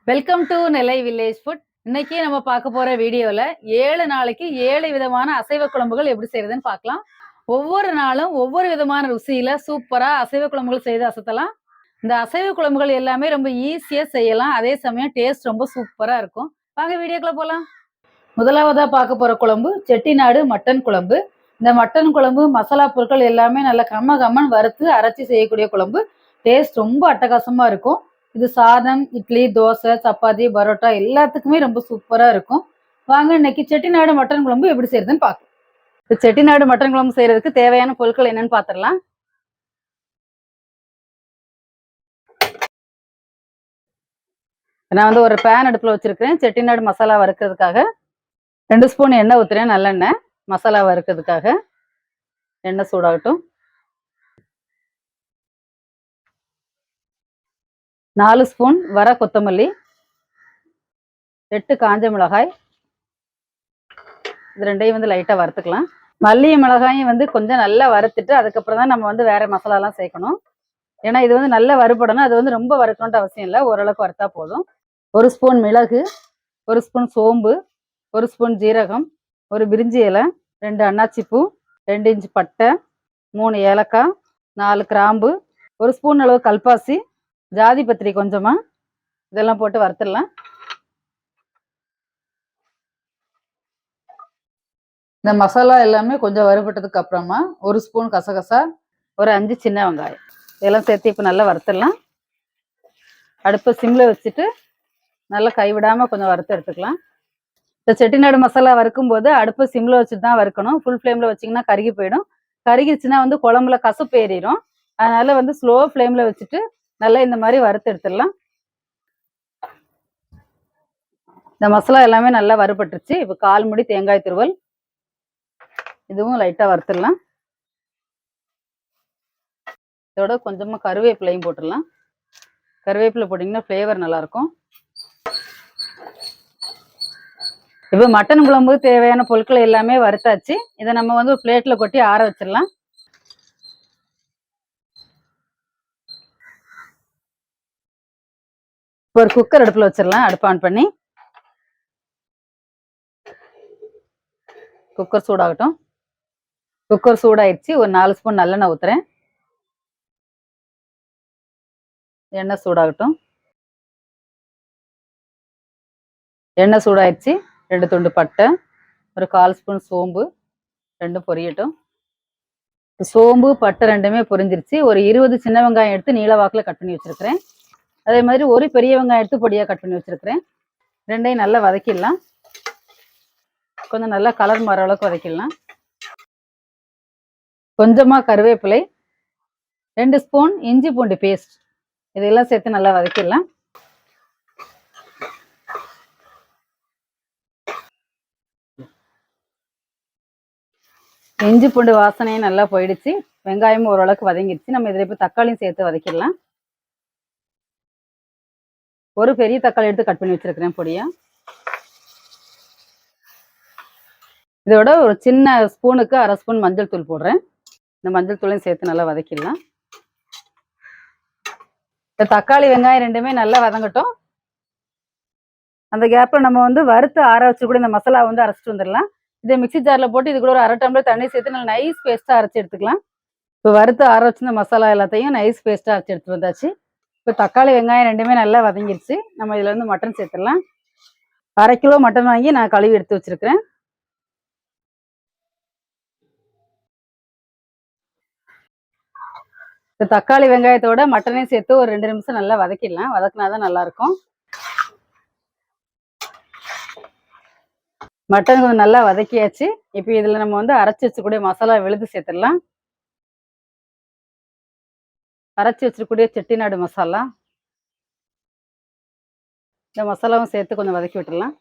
Welcome to Nellai village food. இன்னைக்கு நம்ம பார்க்க போற வீடியோல 7 நாளைக்கு 7 விதமான அசைவ குழம்புகள் எப்படி செய்யறதுன்னு பார்க்கலாம். ஒவ்வொரு நாளும் ஒவ்வொரு விதமான ருசியில சூப்பரா அசைவ குழம்புகள் செய்து அசத்தலாம். இந்த அசைவ குழம்புகள் எல்லாமே ரொம்ப ஈஸியா செய்யலாம். அதே சமயம் டேஸ்ட் ரொம்ப சூப்பரா இருக்கும். வாங்க வீடியோக்குள்ள போலாம். முதலாவதா பார்க்க போற குழம்பு செட்டிநாடு மட்டன் குழம்பு. இந்த மட்டன் குழம்பு மசாலா பொருட்கள் எல்லாமே நல்லா கம்மன் வறுத்து அரைச்சி செய்யக்கூடிய குழம்பு. டேஸ்ட் ரொம்ப அட்டகாசமா இருக்கும். இது சாதம், இட்லி, தோசை, சப்பாத்தி, பரோட்டா எல்லாத்துக்குமே ரொம்ப சூப்பரா இருக்கும். வாங்க இன்னைக்கு செட்டிநாடு மட்டன் குழம்பு எப்படி செய்யறதுன்னு பார்க்கலாம். இந்த செட்டிநாடு மட்டன் குழம்பு செய்யறதுக்கு தேவையான பொருட்கள் என்னன்னு பார்த்துடலாம். நான் ஒரு பேன் அடுப்புல வச்சிருக்கிறேன். செட்டிநாடு மசாலா வறுக்கிறதுக்காக 2 ஸ்பூன் எண்ணெய் ஊத்துறேன். நல்லெண்ணெய். மசாலா வறுக்கிறதுக்காக எண்ணெய் சூடாகட்டும். 4 ஸ்பூன் வர கொத்தமல்லி, 8 காஞ்ச மிளகாய், இது ரெண்டையும் லைட்டா வறுத்துக்கலாம். மல்லியும் மிளகாயும் கொஞ்சம் நல்லா வறுத்துட்டு அதுக்கப்புறம் தான் நம்ம வேற மசாலாலாம் சேர்க்கணும். ஏன்னா இது நல்லா வறுபடணும். அது ரொம்ப வறுக்கணும்னு அவசியம் இல்லை, ஓரளவுக்கு வறுத்தா போதும். 1 ஸ்பூன் மிளகு, 1 ஸ்பூன் சோம்பு, 1 ஸ்பூன் ஜீரகம், 1 பிரிஞ்சி இலை, 2 அன்னாச்சி பூ, 2 இன்ச் பட்டை, 3 ஏலக்காய், 4 கிராம்பு, 1 ஸ்பூன் அளவு கல்பாசி, ஜாதி பத்திரி கொஞ்சமா, இதெல்லாம் போட்டு வறுத்துடலாம். இந்த மசாலா எல்லாமே கொஞ்சம் வறுபட்டதுக்கு அப்புறமா 1 ஸ்பூன் கசகசா, ஒரு 5 சின்ன வெங்காயம் இதெல்லாம் சேர்த்து இப்போ நல்லா வறுத்துடலாம். அடுப்பை சிம்ல வச்சுட்டு நல்லா கைவிடாம கொஞ்சம் வறுத்து எடுத்துக்கலாம். இந்த செட்டிநாடு மசாலா வறுக்கும் போது அடுப்பை சிம்ல வச்சுட்டு தான் வறுக்கணும். ஃபுல் ஃப்ளேம்ல வச்சிங்கன்னா கருகி போயிடும். கருகிச்சுன்னா குழம்புல கசப்பு ஏறிடும். அதனால ஸ்லோ ஃப்ளேம்ல வச்சுட்டு நல்லா இந்த மாதிரி வறுத்து எடுத்துடலாம். இந்த மசாலா எல்லாமே நல்லா வறுபட்டுருச்சு. இப்போ 1/4 முடி தேங்காய் துருவல், இதுவும் லைட்டா வறுத்துடலாம். இதோட கொஞ்சமா கருவேப்பிலையும் போட்டுடலாம். கருவேப்பிலை போட்டிங்கன்னா ஃப்ளேவர் நல்லா இருக்கும். இப்போ மட்டன் குழம்பு தேவையான பொருட்கள் எல்லாமே வறுத்தாச்சு. இதை நம்ம ஒரு பிளேட்ல கொட்டி ஆற வச்சிடலாம். ஒரு குக்கர் அடுப்புல வச்சிடலாம். அடுப்பு ஆன் பண்ணி குக்கர் சூடாகட்டும். குக்கர் சூடாயிடுச்சு. ஒரு 4 ஸ்பூன் நல்லெண்ணெய் ஊத்துறேன். எண்ணெய் சூடாகட்டும். எண்ணெய் சூடாயிடுச்சு. 2 துண்டு பட்டை, ஒரு 1/4 ஸ்பூன் சோம்பு, ரெண்டும் பொரியட்டும். சோம்பு பட்டை ரெண்டுமே பொரிஞ்சிருச்சு. ஒரு 20 சின்ன வெங்காயம் எடுத்து நீல வாக்குல கட் பண்ணி வச்சிருக்கிறேன். அதே மாதிரி ஒரு பெரிய வெங்காயம் எடுத்து பொடியா கட் பண்ணி வச்சிருக்கிறேன். ரெண்டையும் நல்லா வதக்கிடலாம். கொஞ்சம் நல்லா கலர் மாற அளவுக்கு வதக்கிடலாம். கொஞ்சமா கருவேப்பிலை, 2 ஸ்பூன் இஞ்சி பூண்டு பேஸ்ட், இதெல்லாம் சேர்த்து நல்லா வதக்கிடலாம். இஞ்சி பூண்டு வாசனையும் நல்லா போயிடுச்சு. வெங்காயமும் ஓரளவுக்கு வதங்கிடுச்சு. நம்ம இதில் இப்போ தக்காளியும் சேர்த்து வதக்கிடலாம். ஒரு பெரிய தக்காளி எடுத்து கட் பண்ணி வச்சிருக்கிறேன் பொடியா. இதோட ஒரு சின்ன ஸ்பூனுக்கு 1/2 ஸ்பூன் மஞ்சள் தூள் போடுறேன். இந்த மஞ்சள் தூளையும் சேர்த்து நல்லா வதக்கிடலாம். இந்த தக்காளி வெங்காயம் ரெண்டுமே நல்லா வதங்கட்டும். அந்த கேப்ல நம்ம வறுத்து ஆற வச்சு கூட இந்த மசாலா அரைச்சிட்டு வந்துடலாம். இதை மிக்சி ஜார்ல போட்டு இது கூட ஒரு 1/2 டம்ளர் தண்ணி சேர்த்து நல்லா நைஸ் பேஸ்டா அரைச்சி எடுத்துக்கலாம். இப்போ வறுத்து ஆற வச்சு இந்த மசாலா எல்லாத்தையும் நைஸ் பேஸ்டா அரைச்சி எடுத்து வந்தாச்சு. இப்போ தக்காளி வெங்காயம் ரெண்டுமே நல்லா வதங்கிடுச்சு. நம்ம இதுல மட்டன் சேர்த்துடலாம். 1/2 கிலோ மட்டன் வாங்கி நான் கழுவி எடுத்து வச்சிருக்கிறேன். இந்த தக்காளி வெங்காயத்தோட மட்டனையும் சேர்த்து ஒரு 2 நிமிஷம் நல்லா வதக்கிடலாம். வதக்கினாதான் நல்லா இருக்கும். மட்டன் கொஞ்சம் நல்லா வதக்கியாச்சு. இப்போ இதுல நம்ம அரைச்சி வச்சுக்கூடிய மசாலா விழுது சேர்த்துடலாம். அரைச்சி வச்சிருக்கூடிய செட்டிநாடு மசாலா, இந்த மசாலாவும் சேர்த்து கொஞ்சம் வதக்கி விட்டுடலாம்.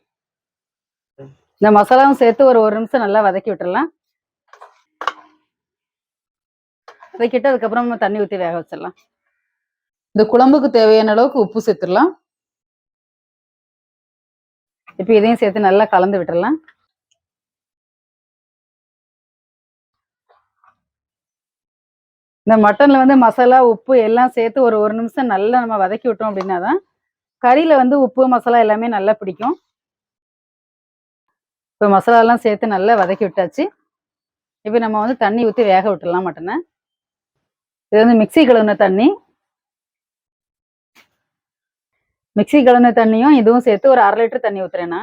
இந்த மசாலாவும் சேர்த்து ஒரு நிமிஷம் நல்லா வதக்கி விட்டுடலாம். வதக்கிட்டு அதுக்கப்புறம் நம்ம தண்ணி ஊற்றி வேக வச்சிடலாம். இந்த குழம்புக்கு தேவையான அளவுக்கு உப்பு சேர்த்துடலாம். இப்போ இதையும் சேர்த்து நல்லா கலந்து விட்டுடலாம். இந்த மட்டன்ல மசாலா உப்பு எல்லாம் சேர்த்து ஒரு நிமிஷம் நல்லா நம்ம வதக்கி விட்டோம் அப்படின்னா தான் கறியில வந்து உப்பு மசாலா எல்லாமே நல்லா பிடிக்கும். இப்போ மசாலாலாம் சேர்த்து நல்லா வதக்கி விட்டாச்சு. இப்போ நம்ம வந்து தண்ணி ஊற்றி வேக விட்டுடலாம் மட்டனை. இது வந்து மிக்ஸி கழுவுன தண்ணி. மிக்ஸி கழுவுன தண்ணியும் இதுவும் சேர்த்து ஒரு 1/2 லிட்டர் தண்ணி ஊற்றுறேன்னா.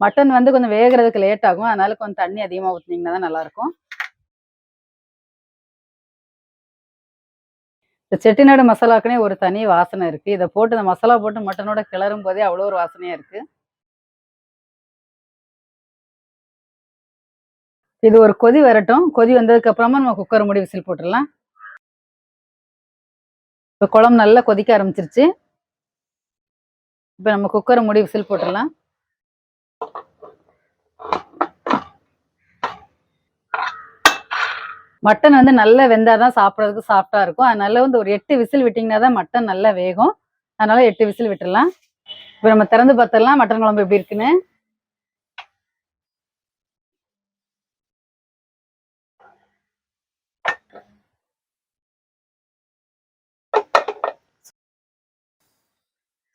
மட்டன் வந்து கொஞ்சம் வேகிறதுக்கு லேட் ஆகும். அதனால கொஞ்சம் தண்ணி அதிகமாக ஊற்றினீங்கன்னா தான் நல்லாயிருக்கும். இந்த செட்டிநாடு மசாலாக்குனே ஒரு தனி வாசனை இருக்குது. இதை போட்டு இந்த மசாலா போட்டு மட்டனோட கிளறும் போதே அவ்வளோ ஒரு வாசனையாக இருக்குது. இது ஒரு கொதி வரட்டும். கொதி வந்ததுக்கு அப்புறமா நம்ம குக்கர் மூடி விசில் போட்டுடலாம். இப்போ குழம்பு நல்லா கொதிக்க ஆரம்பிச்சிருச்சு. இப்போ நம்ம குக்கரை மூடி விசில் போட்டுடலாம். மட்டன் வந்து நல்லா வெந்தாதான் சாப்பிட்றதுக்கு சாஃப்டா இருக்கும். அதனால வந்து ஒரு 8 விசில் விட்டிங்கன்னா தான் மட்டன் நல்லா வேகும். அதனால 8 விசில் விட்டுடலாம். இப்போ நம்ம திறந்து பார்த்துடலாம் மட்டன் குழம்பு எப்படி இருக்குன்னு.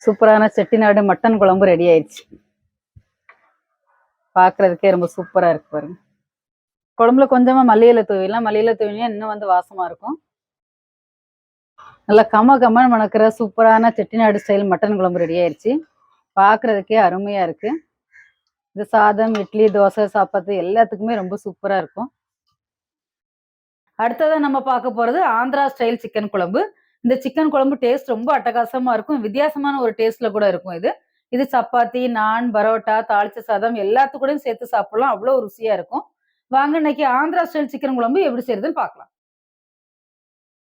சூப்பரான செட்டிநாடு மட்டன் குழம்பு ரெடி ஆயிடுச்சு. பார்க்கறதுக்கே ரொம்ப சூப்பரா இருக்கு பாருங்க. குழம்புல கொஞ்சமா மல்லி இலை தூவிடலாம். மல்லி இலை தூவினா இன்னும் வந்து வாசமா இருக்கும். நல்லா கம மணக்கிற சூப்பரான செட்டிநாடு ஸ்டைல் மட்டன் குழம்பு ரெடி ஆயிடுச்சு. பார்க்கறதுக்கே அருமையா இருக்கு. இது சாதம், இட்லி, தோசை, சாப்பாத்து எல்லாத்துக்குமே ரொம்ப சூப்பரா இருக்கும். அடுத்ததான் நம்ம பார்க்க போறது ஆந்திரா ஸ்டைல் சிக்கன் குழம்பு. இந்த சிக்கன் குழம்பு டேஸ்ட் ரொம்ப அட்டகாசமா இருக்கும். வித்தியாசமான ஒரு டேஸ்ட்ல கூட இருக்கும் இது. இது சப்பாத்தி, நான், பரோட்டா, தாளிச்ச சாதம் எல்லாத்துக்கூடயும் சேர்த்து சாப்பிடலாம். அவ்வளோ ருசியா இருக்கும். வாங்க இன்னைக்கு ஆந்திரா ஸ்டைல் சிக்கன் குழம்பு எப்படி செய்யறதுன்னு பார்க்கலாம்.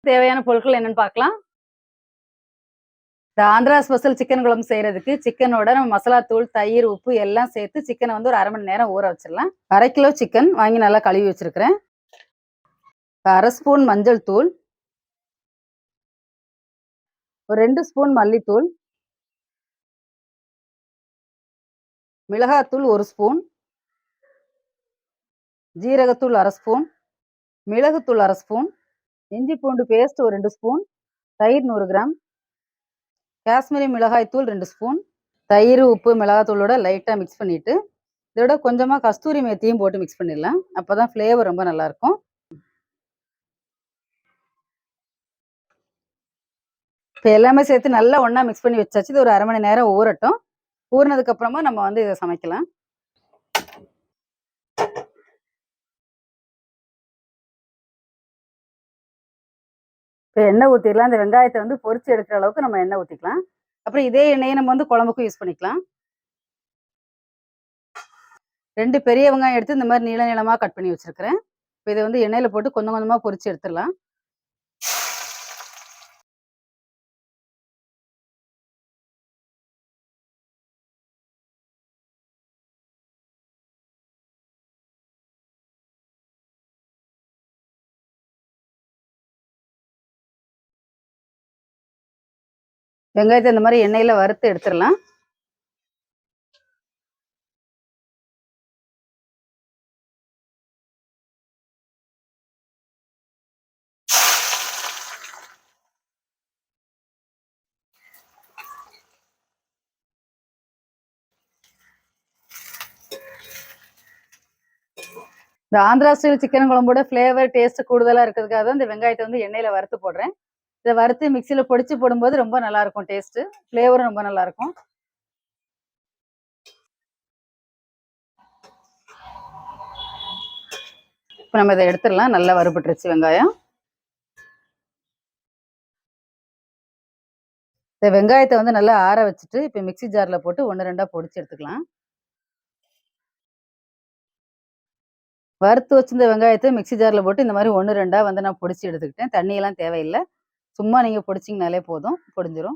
தேவையான பொருட்கள் என்னன்னு பார்க்கலாம். இந்த ஆந்திரா ஸ்பெஷல் சிக்கன் குழம்பு செய்யறதுக்கு சிக்கனோட நம்ம மசாலா தூள், தயிர், உப்பு எல்லாம் சேர்த்து சிக்கனை வந்து ஒரு 1/2 மணி நேரம் ஊற வச்சிடலாம். 1/2 கிலோ சிக்கன் வாங்கி நல்லா கழுவி வச்சிருக்கிறேன். 1/2 ஸ்பூன் மஞ்சள் தூள், ஒரு 2 ஸ்பூன் மல்லித்தூள், மிளகாத்தூள் 1 ஸ்பூன், ஜீரகத்தூள் 1/2 ஸ்பூன், மிளகுத்தூள் 1/2 ஸ்பூன், இஞ்சி பூண்டு பேஸ்ட் ஒரு 2 ஸ்பூன், தயிர் 100 கிராம், காஷ்மீரி மிளகாய் தூள் 2 ஸ்பூன், தயிர், உப்பு, மிளகாத்தூளோட லைட்டாக மிக்ஸ் பண்ணிட்டு இதோட கொஞ்சமாக கஸ்தூரி மேத்தியும் போட்டு மிக்ஸ் பண்ணிடலாம். அப்போதான் ஃப்ளேவர் ரொம்ப நல்லா இருக்கும். இப்போ எல்லாமே சேர்த்து நல்லா ஒன்றா மிக்ஸ் பண்ணி வச்சாச்சு. இது ஒரு 1/2 மணி நேரம் ஊறட்டும். ஊறினதுக்கு அப்புறமா நம்ம வந்து இதை சமைக்கலாம். இப்போ எண்ணெய் ஊற்றிடலாம். இந்த வெங்காயத்தை வந்து பொரிச்சு எடுக்கிற அளவுக்கு நம்ம எண்ணெய் ஊற்றிக்கலாம். அப்புறம் இதே எண்ணெயை நம்ம வந்து குழம்புக்கும் யூஸ் பண்ணிக்கலாம். 2 பெரிய வெங்காயம் எடுத்து இந்த மாதிரி நீள நீளமாக கட் பண்ணி வச்சிருக்கிறேன். இப்போ இதை வந்து எண்ணெயில் போட்டு கொஞ்சம் கொஞ்சமாக பொரிச்சு எடுத்துடலாம். வெங்காயத்தை இந்த மாதிரி எண்ணெயில் வறுத்து எடுத்துடலாம். இந்த ஆந்திரா ஸ்டைல் சிக்கன் குழம்போட ஃப்ளேவர் டேஸ்ட் கூடுதலாக இருக்கிறதுக்காக தான் இந்த வெங்காயத்தை வந்து எண்ணெயில் வறுத்து போடுறேன். இதை வறுத்து மிக்சியில் பொடிச்சு போடும்போது ரொம்ப நல்லா இருக்கும். டேஸ்ட்டு ஃப்ளேவரும் ரொம்ப நல்லா இருக்கும். இப்போ நம்ம இதை எடுத்துடலாம். நல்லா வறுபட்டுருச்சு வெங்காயம். இந்த வெங்காயத்தை வந்து நல்லா ஆற வச்சுட்டு இப்போ மிக்சி ஜாரில் போட்டு 1 2 பொடிச்சு எடுத்துக்கலாம். வறுத்து வச்சிருந்த வெங்காயத்தை மிக்சி ஜாரில் போட்டு இந்த மாதிரி 1 2 வந்து நான் பொடிச்சு எடுத்துக்கிட்டேன். தண்ணியெல்லாம் தேவையில்லை. சும்மா நீங்கள் பொடிச்சிங்கனாலே போதும், பொடிஞ்சிரும்.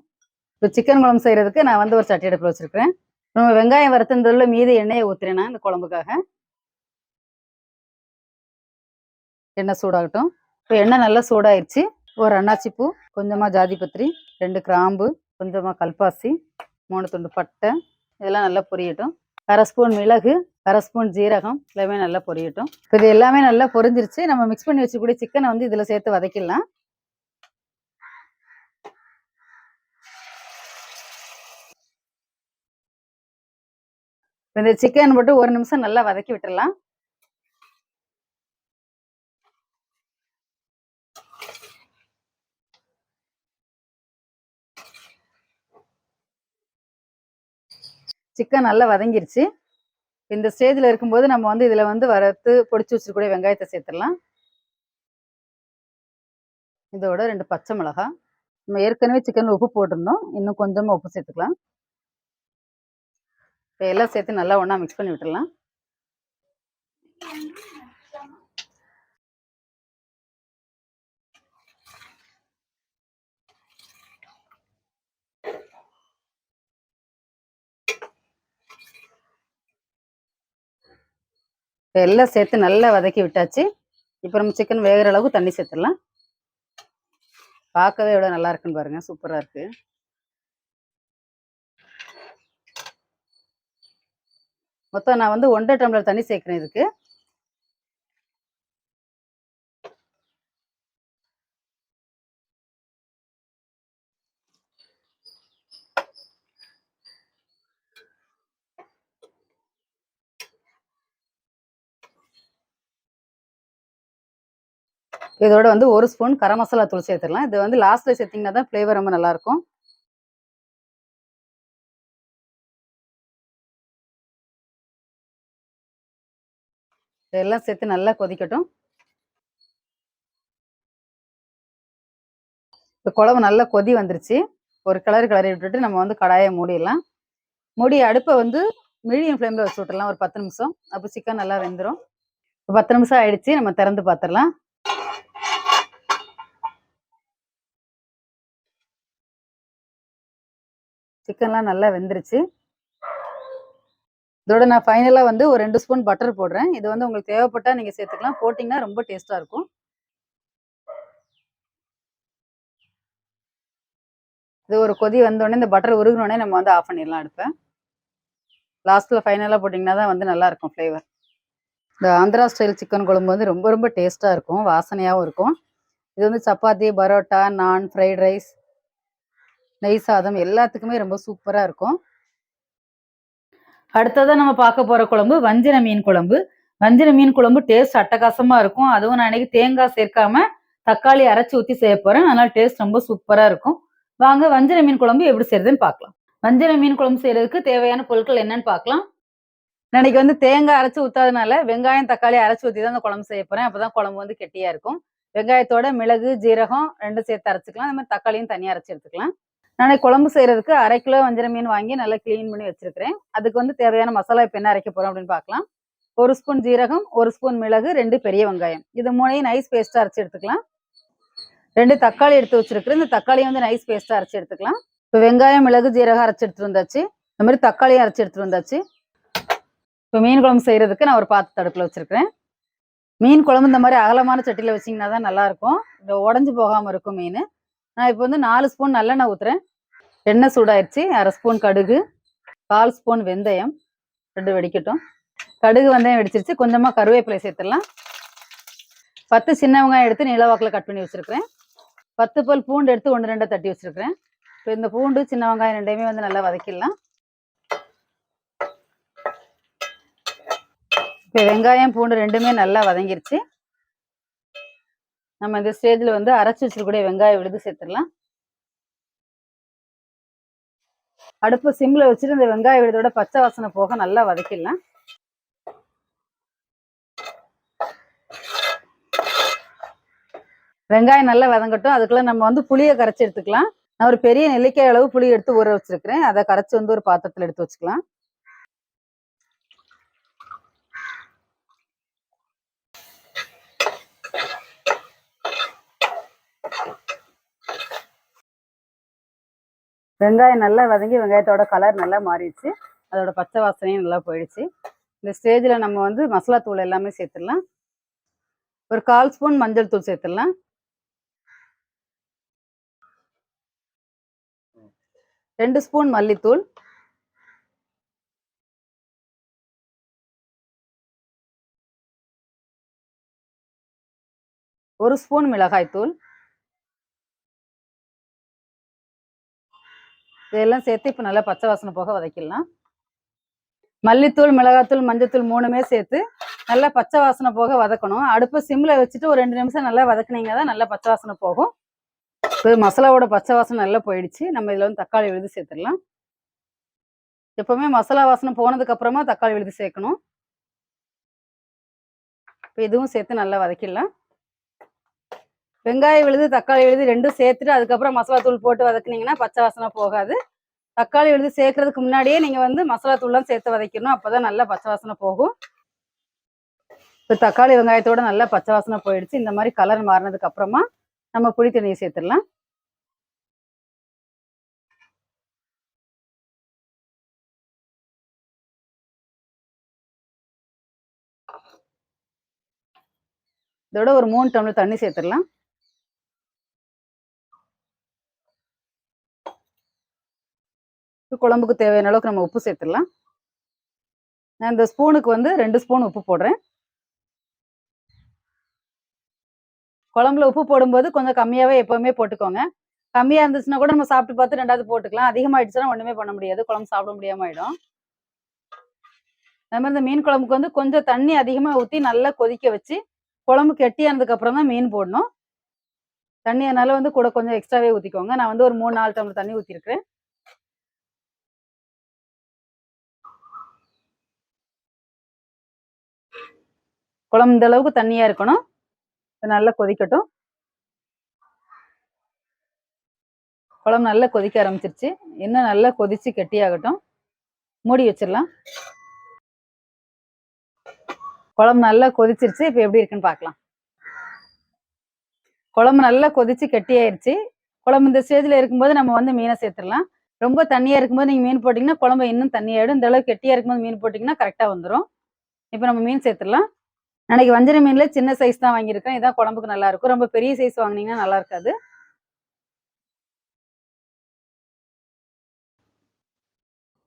இப்போ சிக்கன் குழம்பு செய்கிறதுக்கு நான் வந்து ஒரு சட்டி அடுப்பில் வச்சுருக்கிறேன். நம்ம வெங்காயம் வறுத்துன்றதுல மீதி எண்ணெயை ஊற்றுறேன்னா இந்த குழம்புக்காக. எண்ணெய் சூடாகட்டும். இப்போ எண்ணெய் நல்லா சூடாயிருச்சு. ஒரு அன்னாச்சி பூ, கொஞ்சமாக ஜாதிபத்திரி, 2 கிராம்பு, கொஞ்சமாக கல்பாசி, 3 துண்டு பட்டை, இதெல்லாம் நல்லா பொரியட்டும். 1/2 ஸ்பூன் மிளகு, 1/2 ஸ்பூன் ஜீரகம், எல்லாமே நல்லா பொரியட்டும். இப்போ இது எல்லாமே நல்லா பொரிஞ்சிருச்சு. நம்ம மிக்ஸ் பண்ணி வச்சுக்கூடிய சிக்கனை வந்து இதில் சேர்த்து வதக்கிடலாம். இந்த சிக்கன் போட்டு 1 நிமிஷம் நல்லா வதக்கி விட்டுறலாம். சிக்கன் நல்லா வதங்கிருச்சு. இந்த ஸ்டேஜ்ல இருக்கும்போது நம்ம வந்து இதுல வந்து வறுத்து பொடிச்சு வச்சிருக்கக்கூடிய வெங்காயத்தை சேர்த்துடலாம். இதோட 2 பச்சை மிளகாய். நம்ம ஏற்கனவே சிக்கன்ல உப்பு போட்டிருந்தோம். இன்னும் கொஞ்சமா உப்பு சேர்த்துக்கலாம். இப்போ எல்லாம் சேர்த்து நல்லா ஒண்ணா மிக்ஸ் பண்ணி விட்டுறலாம். இப்போ எல்லாம் சேர்த்து நல்லா வதக்கி விட்டாச்சு. இப்போ நம்ம சிக்கன் வேகிற அளவுக்கு தண்ணி சேர்த்துடலாம். பார்க்கவே எவ்வளோ நல்லா இருக்குன்னு பாருங்க, சூப்பராக இருக்கு. மொத்தம் நான் வந்து 1.5 டம்ளர் தண்ணி சேர்க்கிறேன் இதுக்கு. இதோட வந்து 1 ஸ்பூன் கரம் மசாலா தூள் சேர்த்துடலாம். இது வந்து லாஸ்ட்ல சேர்த்தீங்கன்னா தான் ஃப்ளேவர் ரொம்ப நல்லா இருக்கும். இதெல்லாம் சேர்த்து நல்லா கொதிக்கட்டும். இப்போ குழம்பு நல்லா கொதி வந்துருச்சு. ஒரு கிளறி விட்டுட்டு நம்ம வந்து கடாயை மூடிடலாம். மூடி அடுப்பை வந்து மீடியம் ஃப்ளேமில் வச்சு விட்டுறலாம் ஒரு 10 நிமிஷம். அப்போ சிக்கன் நல்லா வெந்துடும். 10 நிமிஷம் ஆயிடுச்சு. நம்ம திறந்து பார்த்துடலாம். சிக்கன்லாம் நல்லா வெந்துருச்சு. இதோட நான் ஃபைனலாக வந்து ஒரு 2 ஸ்பூன் பட்டர் போடுறேன். இது வந்து உங்களுக்கு தேவைப்பட்டா நீங்கள் சேர்த்துக்கலாம். போட்டிங்கன்னா ரொம்ப டேஸ்ட்டாக இருக்கும். இது ஒரு கொதி வந்தோடனே இந்த பட்டர் உருகினோடனே நம்ம வந்து ஆஃப் பண்ணிடலாம் அடுப்பை. லாஸ்ட்டில் ஃபைனலாக போட்டிங்கன்னா தான் வந்து நல்லாயிருக்கும் ஃப்ளேவர். இந்த ஆந்திரா ஸ்டைல் சிக்கன் குழம்பு வந்து ரொம்ப ரொம்ப டேஸ்ட்டாக இருக்கும், வாசனையாகவும் இருக்கும். இது வந்து சப்பாத்தி, பரோட்டா, நான், ஃப்ரைட் ரைஸ், நெய் சாதம் எல்லாத்துக்குமே ரொம்ப சூப்பராக இருக்கும். அடுத்ததான் நம்ம பார்க்க போகிற குழம்பு வஞ்சிர மீன் குழம்பு. வஞ்சிர மீன் குழம்பு டேஸ்ட் அட்டகாசமாக இருக்கும். அதுவும் நான் இன்னைக்கு தேங்காய் சேர்க்காம தக்காளி அரைச்சி ஊற்றி செய்ய போகிறேன். அதனால் டேஸ்ட் ரொம்ப சூப்பராக இருக்கும். வாங்க வஞ்சிர மீன் குழம்பு எப்படி செய்யறதுன்னு பார்க்கலாம். வஞ்சிர மீன் குழம்பு செய்யறதுக்கு தேவையான பொருட்கள் என்னன்னு பார்க்கலாம். இன்னைக்கு வந்து தேங்காய் அரைச்சி ஊத்தாதனால வெங்காயம், தக்காளி அரைச்சி ஊற்றி தான் அந்த குழம்பு செய்ய போகிறேன். அப்போ தான் குழம்பு வந்து கெட்டியாக இருக்கும். வெங்காயத்தோட மிளகு, ஜீரகம் 2 சேர்த்து அரைச்சிக்கலாம். அது மாதிரி தக்காளியும் தனியாக அரைச்சி எடுத்துக்கலாம். நான் குழம்பு செய்யறதுக்கு 1/2 கிலோ வஞ்சிர மீன் வாங்கி நல்லா கிளீன் பண்ணி வச்சிருக்கிறேன். அதுக்கு வந்து தேவையான மசாலா இப்போ என்ன அரைக்க போகிறோம் அப்படின்னு பார்க்கலாம். 1 ஸ்பூன் ஜீரகம், 1 ஸ்பூன் மிளகு, 2 பெரிய வெங்காயம். இது 3ஐயும் நைஸ் பேஸ்ட்டாக அரைச்சி எடுத்துக்கலாம். 2 தக்காளி எடுத்து வச்சிருக்கிறேன். இந்த தக்காளியை வந்து நைஸ் பேஸ்ட்டாக அரைச்சி எடுத்துக்கலாம். இப்போ வெங்காயம், மிளகு, ஜீரகம் அரைச்சி எடுத்துட்டு வந்தாச்சு. இந்த மாதிரி தக்காளியும் அரைச்சி எடுத்துட்டு வந்தாச்சு. இப்போ மீன் குழம்பு செய்யறதுக்கு நான் ஒரு பாத்திரத்தை அடுப்பில் வச்சிருக்கிறேன். மீன் குழம்பு இந்த மாதிரி அகலமான சட்டியில் வச்சிங்கன்னா தான் நல்லாயிருக்கும். இந்த உடஞ்சி போகாமல் இருக்கும் மீன். நான் இப்போ வந்து 4 ஸ்பூன் நல்லெண்ணெய் ஊற்றுறேன். எண்ணெய் சூடாயிடுச்சு. 1/2 ஸ்பூன் கடுகு, 1/4 ஸ்பூன் வெந்தயம், 2 வெடிக்கட்டும். கடுகு வெந்தயம் வெடிச்சிருச்சு. கொஞ்சமாக கருவேப்பிலை சேர்த்துடலாம். 10 சின்ன வெங்காயம் எடுத்து நீளவாக்கில் கட் பண்ணி வச்சிருக்கிறேன். 10 பல் பூண்டு எடுத்து 1 2 தட்டி வச்சிருக்கிறேன். இப்போ இந்த பூண்டு, சின்ன வெங்காயம் ரெண்டையுமே வந்து நல்லா வதக்கிடலாம். இப்போ வெங்காயம், பூண்டு ரெண்டுமே நல்லா வதங்கிருச்சு. நம்ம இந்த ஸ்டேஜில் வந்து அரைச்சி வச்சிருக்கக்கூடிய வெங்காயம் விழுது சேர்த்துடலாம். அடுப்பு சிம்ல வச்சுட்டு இந்த வெங்காய விழுதோட பச்சை வாசனை போக நல்லா வதக்கிடலாம். வெங்காயம் நல்லா வதங்கட்டும். அதுக்குள்ள நம்ம வந்து புளியை கரைச்சி எடுத்துக்கலாம். நான் ஒரு பெரிய நெல்லிக்காய் அளவு புளி எடுத்து ஊற வச்சிருக்கிறேன். அதை கரைச்சி வந்து ஒரு பாத்திரத்தில் எடுத்து வச்சுக்கலாம். வெங்காயம் நல்லா வதங்கி வெங்காயத்தோட கலர் நல்லா மாறிடுச்சு. அதோட பச்சை வாசனையும் நல்லா போயிடுச்சு. இந்த ஸ்டேஜில் நம்ம வந்து மசாலா தூள் எல்லாமே சேர்த்துடலாம். ஒரு 1/4 ஸ்பூன் மஞ்சள் தூள் சேர்த்துடலாம். 2 ஸ்பூன் மல்லித்தூள், 1 ஸ்பூன் மிளகாய் தூள். இதெல்லாம் சேர்த்து இப்போ நல்லா பச்சை வாசனை போக வதக்கிடலாம். மல்லித்தூள், மிளகாத்தூள், மஞ்சத்தூள் 3மே சேர்த்து நல்லா பச்சை வாசனை போக வதக்கணும். அடுப்பை சிம்ல வச்சுட்டு ஒரு 2 நிமிஷம் நல்லா வதக்குனீங்கன்னா தான் நல்லா பச்சை வாசனை போகும். இப்போ மசாலாவோட பச்சை வாசனை நல்லா போயிடுச்சு. நம்ம இதில் வந்து தக்காளி விழுது சேர்த்துடலாம். எப்பவுமே மசாலா வாசனை போனதுக்கு அப்புறமா தக்காளி விழுது சேர்க்கணும். இப்போ இதுவும் சேர்த்து நல்லா வதக்கிடலாம். வெங்காயம் விழுது, தக்காளி விழுது 2ம் சேர்த்துட்டு அதுக்கப்புறம் மசாலா தூள் போட்டு வதக்குனீங்கன்னா பச்சை வாசனை போகாது. தக்காளி விழுது சேர்க்கறதுக்கு முன்னாடியே நீங்க வந்து மசாலா தூள்லாம் சேர்த்து வதக்கணும். அப்பதான் நல்லா பச்சை வாசனை போகும். இப்போ தக்காளி வெங்காயத்தோட நல்லா பச்சை வாசனை போயிடுச்சு. இந்த மாதிரி கலர் மாறினதுக்கு அப்புறமா நம்ம புளி தண்ணியை சேர்த்துடலாம். இதோட ஒரு 3 டம்ளர் தண்ணி சேர்த்துடலாம். குழம்புக்கு தேவையான அளவுக்கு நம்ம உப்பு சேர்த்துடலாம். நான் இந்த ஸ்பூனுக்கு வந்து 2 ஸ்பூன் உப்பு போடுறேன். குழம்புல உப்பு போடும்போது கொஞ்சம் கம்மியாவே எப்பவுமே போட்டுக்கோங்க. கம்மியா இருந்துச்சுன்னா கூட நம்ம சாப்பிட்டு பார்த்து 2வது போட்டுக்கலாம். அதிகமாயிடுச்சுன்னா ஒண்ணுமே பண்ண முடியாது. குழம்பு சாப்பிட முடியாம ஆயிடும். அது மாதிரி இந்த மீன் குழம்புக்கு வந்து கொஞ்சம் தண்ணி அதிகமா ஊற்றி நல்லா கொதிக்க வச்சு குழம்பு கெட்டியானதுக்கு அப்புறம் தான் மீன் போடணும். தண்ணி அதனால வந்து கூட கொஞ்சம் எக்ஸ்ட்ராவே ஊற்றிக்கோங்க. நான் வந்து ஒரு 3-4 டம்ளர் தண்ணி ஊற்றிருக்கிறேன். குழம்பு இந்த அளவுக்கு தண்ணியா இருக்கணும். நல்லா கொதிக்கட்டும். குழம்பு நல்லா கொதிக்க ஆரம்பிச்சிருச்சு. இன்னும் நல்லா கொதிச்சு கெட்டியாகட்டும். மூடி வச்சிடலாம். குழம்பு நல்லா கொதிச்சிருச்சு. இப்போ எப்படி இருக்குன்னு பார்க்கலாம். குழம்பு நல்லா கொதிச்சு கெட்டியாயிருச்சு. குழம்பு இந்த ஸ்டேஜில் இருக்கும்போது நம்ம வந்து மீனை சேர்த்துடலாம். ரொம்ப தண்ணியா இருக்கும்போது நீங்கள் மீன் போட்டிங்கன்னா குழம்பு இன்னும் தண்ணியாயிடும். இந்த அளவுக்கு கெட்டியா இருக்கும்போது மீன் போட்டிங்கன்னா கரெக்டாக வந்துடும். இப்போ நம்ம மீன் சேர்த்துடலாம். அன்னைக்கு வஞ்சர மீன்ல சின்ன சைஸ் தான் வாங்கியிருக்கேன். இதான் குழம்புக்கு நல்லா இருக்கும். ரொம்ப பெரிய சைஸ் வாங்கினீங்கன்னா நல்லா இருக்காது.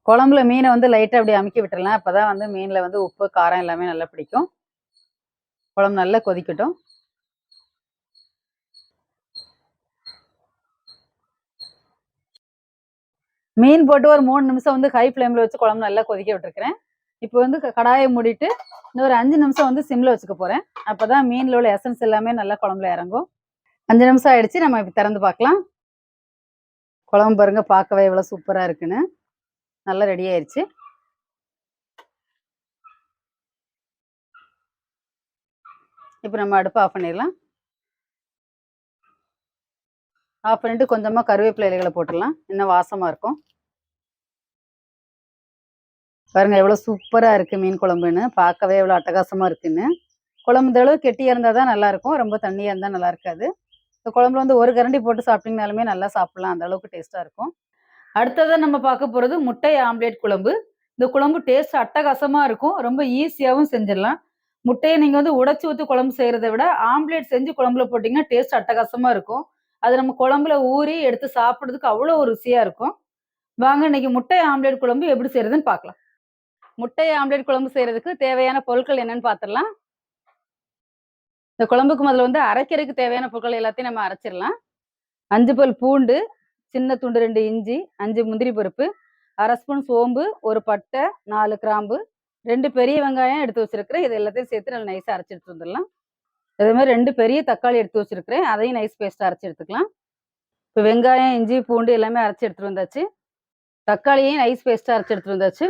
குழம்புல மீனை வந்து லைட்டாக அப்படி அமுக்கி விட்டுறலாம். அப்பதான் வந்து மீனில் வந்து உப்பு காரம் எல்லாமே நல்லா பிடிக்கும். குழம்பு நல்லா கொதிக்கட்டும். மீன் போட்டு ஒரு 3 நிமிஷம் வந்து ஹை ஃப்ளேமில் வச்சு குழம்பு நல்லா கொதிக்க விட்டுருக்கிறேன். இப்போ வந்து கடாயை மூடிட்டு இன்னும் ஒரு 5 நிமிஷம் வந்து சிம்ல வச்சுக்க போறேன். அப்பதான் மீன்ல உள்ள எசன்ஸ் எல்லாமே நல்லா குழம்புல இறங்கும். 5 நிமிஷம் ஆயிடுச்சு. நம்ம இப்போ திறந்து பார்க்கலாம். குழம்பு பாருங்க, பார்க்கவே எவ்வளவு சூப்பரா இருக்குன்னு. நல்லா ரெடி ஆயிடுச்சு. இப்போ நம்ம அடுப்பை ஆஃப் பண்ணிடலாம். ஆஃப் பண்ணிட்டு கொஞ்சமா கருவேப்பிலை இலைகளை போட்டுடலாம். இன்னும் வாசமா இருக்கும். பாருங்க எவ்வளவு சூப்பரா இருக்கு மீன் குழம்புன்னு. பார்க்கவே எவ்வளவு அட்டகாசமா இருக்குன்னு. குழம்பு இந்த அளவு கெட்டியா இருந்தா தான் நல்லா இருக்கும். ரொம்ப தண்ணியா இருந்தா நல்லா இருக்காது. இந்த குழம்புல வந்து ஒரு கரண்டி போட்டு சாப்பிட்டீங்கனாலுமே நல்லா சாப்பிடலாம். அந்த அளவுக்கு டேஸ்டா இருக்கும். அடுத்ததா நம்ம பார்க்க போறது முட்டை ஆம்லேட் குழம்பு. இந்த குழம்பு டேஸ்ட் அட்டகாசமா இருக்கும். ரொம்ப ஈஸியாவும் செஞ்சிடலாம். முட்டையை நீங்க வந்து உடைச்சு ஊத்தி குழம்பு செய்யறதை விட ஆம்லேட் செஞ்சு குழம்புல போட்டீங்கன்னா டேஸ்ட் அட்டகாசமா இருக்கும். அது நம்ம குழம்புல ஊறி எடுத்து சாப்பிடுறதுக்கு அவ்வளோ ஒரு ருசியா இருக்கும். வாங்க இன்னைக்கு முட்டை ஆம்லேட் குழம்பு எப்படி செய்யறதுன்னு பார்க்கலாம். முட்டை ஆம்லேட் குழம்பு செய்யறதுக்கு தேவையான பொருட்கள் என்னன்னு பார்த்துடலாம். இந்த குழம்புக்கு முதல்ல வந்து அரைக்கிறதுக்கு தேவையான பொருட்கள் எல்லாத்தையும் நம்ம அரைச்சிடலாம். 5 பல் பூண்டு, சின்ன துண்டு 2 இஞ்சி, 5 முந்திரி பருப்பு, 1/2 ஸ்பூன் சோம்பு, 1 பட்டை, 4 கிராம்பு, 2 பெரிய வெங்காயம் எடுத்து வச்சிருக்கிறேன். இது எல்லாத்தையும் சேர்த்து நல்லா நைஸா அரைச்சி எடுத்து வந்துடலாம். அதே மாதிரி 2 பெரிய தக்காளி எடுத்து வச்சிருக்கிறேன். அதையும் நைஸ் பேஸ்டா அரைச்சி எடுத்துக்கலாம். இப்போ வெங்காயம், இஞ்சி, பூண்டு எல்லாமே அரைச்சி எடுத்துட்டு வந்தாச்சு. தக்காளியையும் நைஸ் பேஸ்டா அரைச்சி எடுத்துட்டு வந்தாச்சு.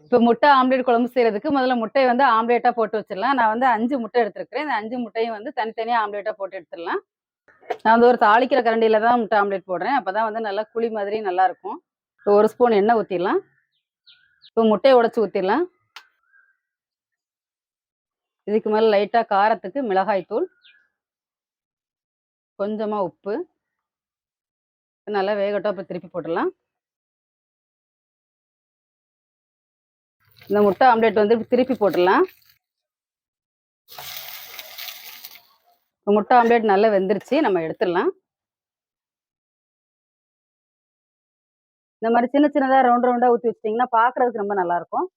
இப்போ முட்டை ஆம்லேட் குழம்பு செய்யறதுக்கு முதல்ல முட்டையை வந்து ஆம்லேட்டா போட்டு வச்சிடலாம். நான் வந்து 5 முட்டை எடுத்துருக்கிறேன். இந்த 5 முட்டையும் வந்து தனித்தனியா ஆம்லேட்டா போட்டு எடுத்துடலாம். நான் வந்து ஒரு தாளிக்கிற கரண்டியில தான் முட்டை ஆம்லேட் போடுறேன். அப்பதான் வந்து நல்லா குழி மாதிரி நல்லா இருக்கும். இப்போ 1 ஸ்பூன் எண்ணெய் ஊற்றிடலாம். இப்போ முட்டையை உடைச்சு ஊற்றிடலாம். இதுக்கு மேலே லைட்டாக காரத்துக்கு மிளகாய் தூள், கொஞ்சமாக உப்பு, நல்லா வேகட்டும். இப்போ திருப்பி போட்டுடலாம். இந்த முட்டை ஆம்லேட் வந்து திருப்பி போட்டுடலாம். முட்டை ஆம்லேட் நல்லா வெந்துருச்சு. நம்ம எடுத்துடலாம். இந்த மாதிரி சின்ன சின்னதாக ரவுண்ட் ரவுண்டாக ஊற்றி வச்சிட்டிங்கன்னா பார்க்குறதுக்கு ரொம்ப நல்லாயிருக்கும்.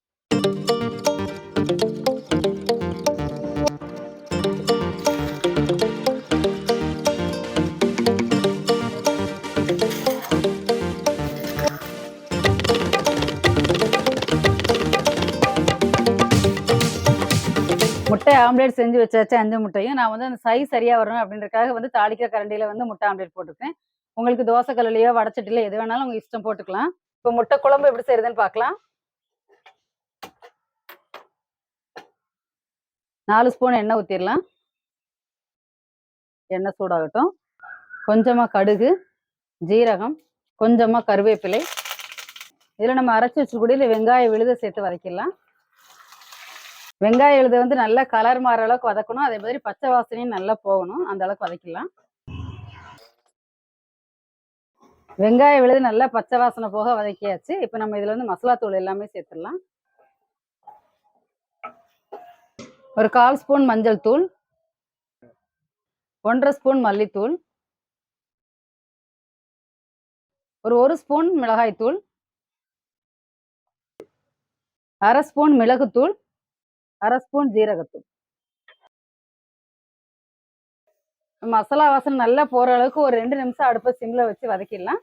முட்டை ஆம்லேட் செஞ்சு வச்சாச்சு 5 முட்டையும். நான் வந்து அந்த சைஸ் சரியா வரணும் அப்படின்றதுக்காக வந்து தாளிக்கிற கரண்டியில வந்து முட்டை ஆம்லேட் போட்டிருக்கேன். உங்களுக்கு தோசை கல்லுலயோ, வடச்சட்டியில எது வேணாலும் உங்க இஷ்டம் போட்டுக்கலாம். இப்போ முட்டை குழம்பு எப்படி செய்யறதுன்னு பார்க்கலாம். 4 ஸ்பூன் எண்ணெய் ஊத்திரலாம். எண்ணெய் சூடாகட்டும். கொஞ்சமா கடுகு, ஜீரகம், கொஞ்சமா கருவேப்பிலை. இதில் நம்ம அரைச்சி வச்சுக்கூடிய வெங்காய விழுதை சேர்த்து வதக்கிடலாம். வெங்காய விழுதை வந்து நல்லா கலர் மாற அளவுக்கு வதக்கணும். அதே மாதிரி பச்சை வாசனையும் நல்லா போகணும். அந்த அளவுக்கு வதக்கிடலாம். வெங்காய விழுது நல்லா பச்சை வாசனை போக வதக்கியாச்சு. இப்போ நம்ம இதில் வந்து மசாலா தூள் எல்லாமே சேர்த்துடலாம். ஒரு 1/4 ஸ்பூன் மஞ்சள் தூள், 1/2 ஸ்பூன் மல்லித்தூள், ஒரு 1 ஸ்பூன் மிளகாய் தூள், 1/2 ஸ்பூன் மிளகுத்தூள், 1/2 ஸ்பூன் ஜீரகத்தூள். மசாலா வாசனை நல்லா போற அளவுக்கு ஒரு 2 நிமிஷம் அடுப்பை சிம்ல வச்சு வதக்கிடலாம்.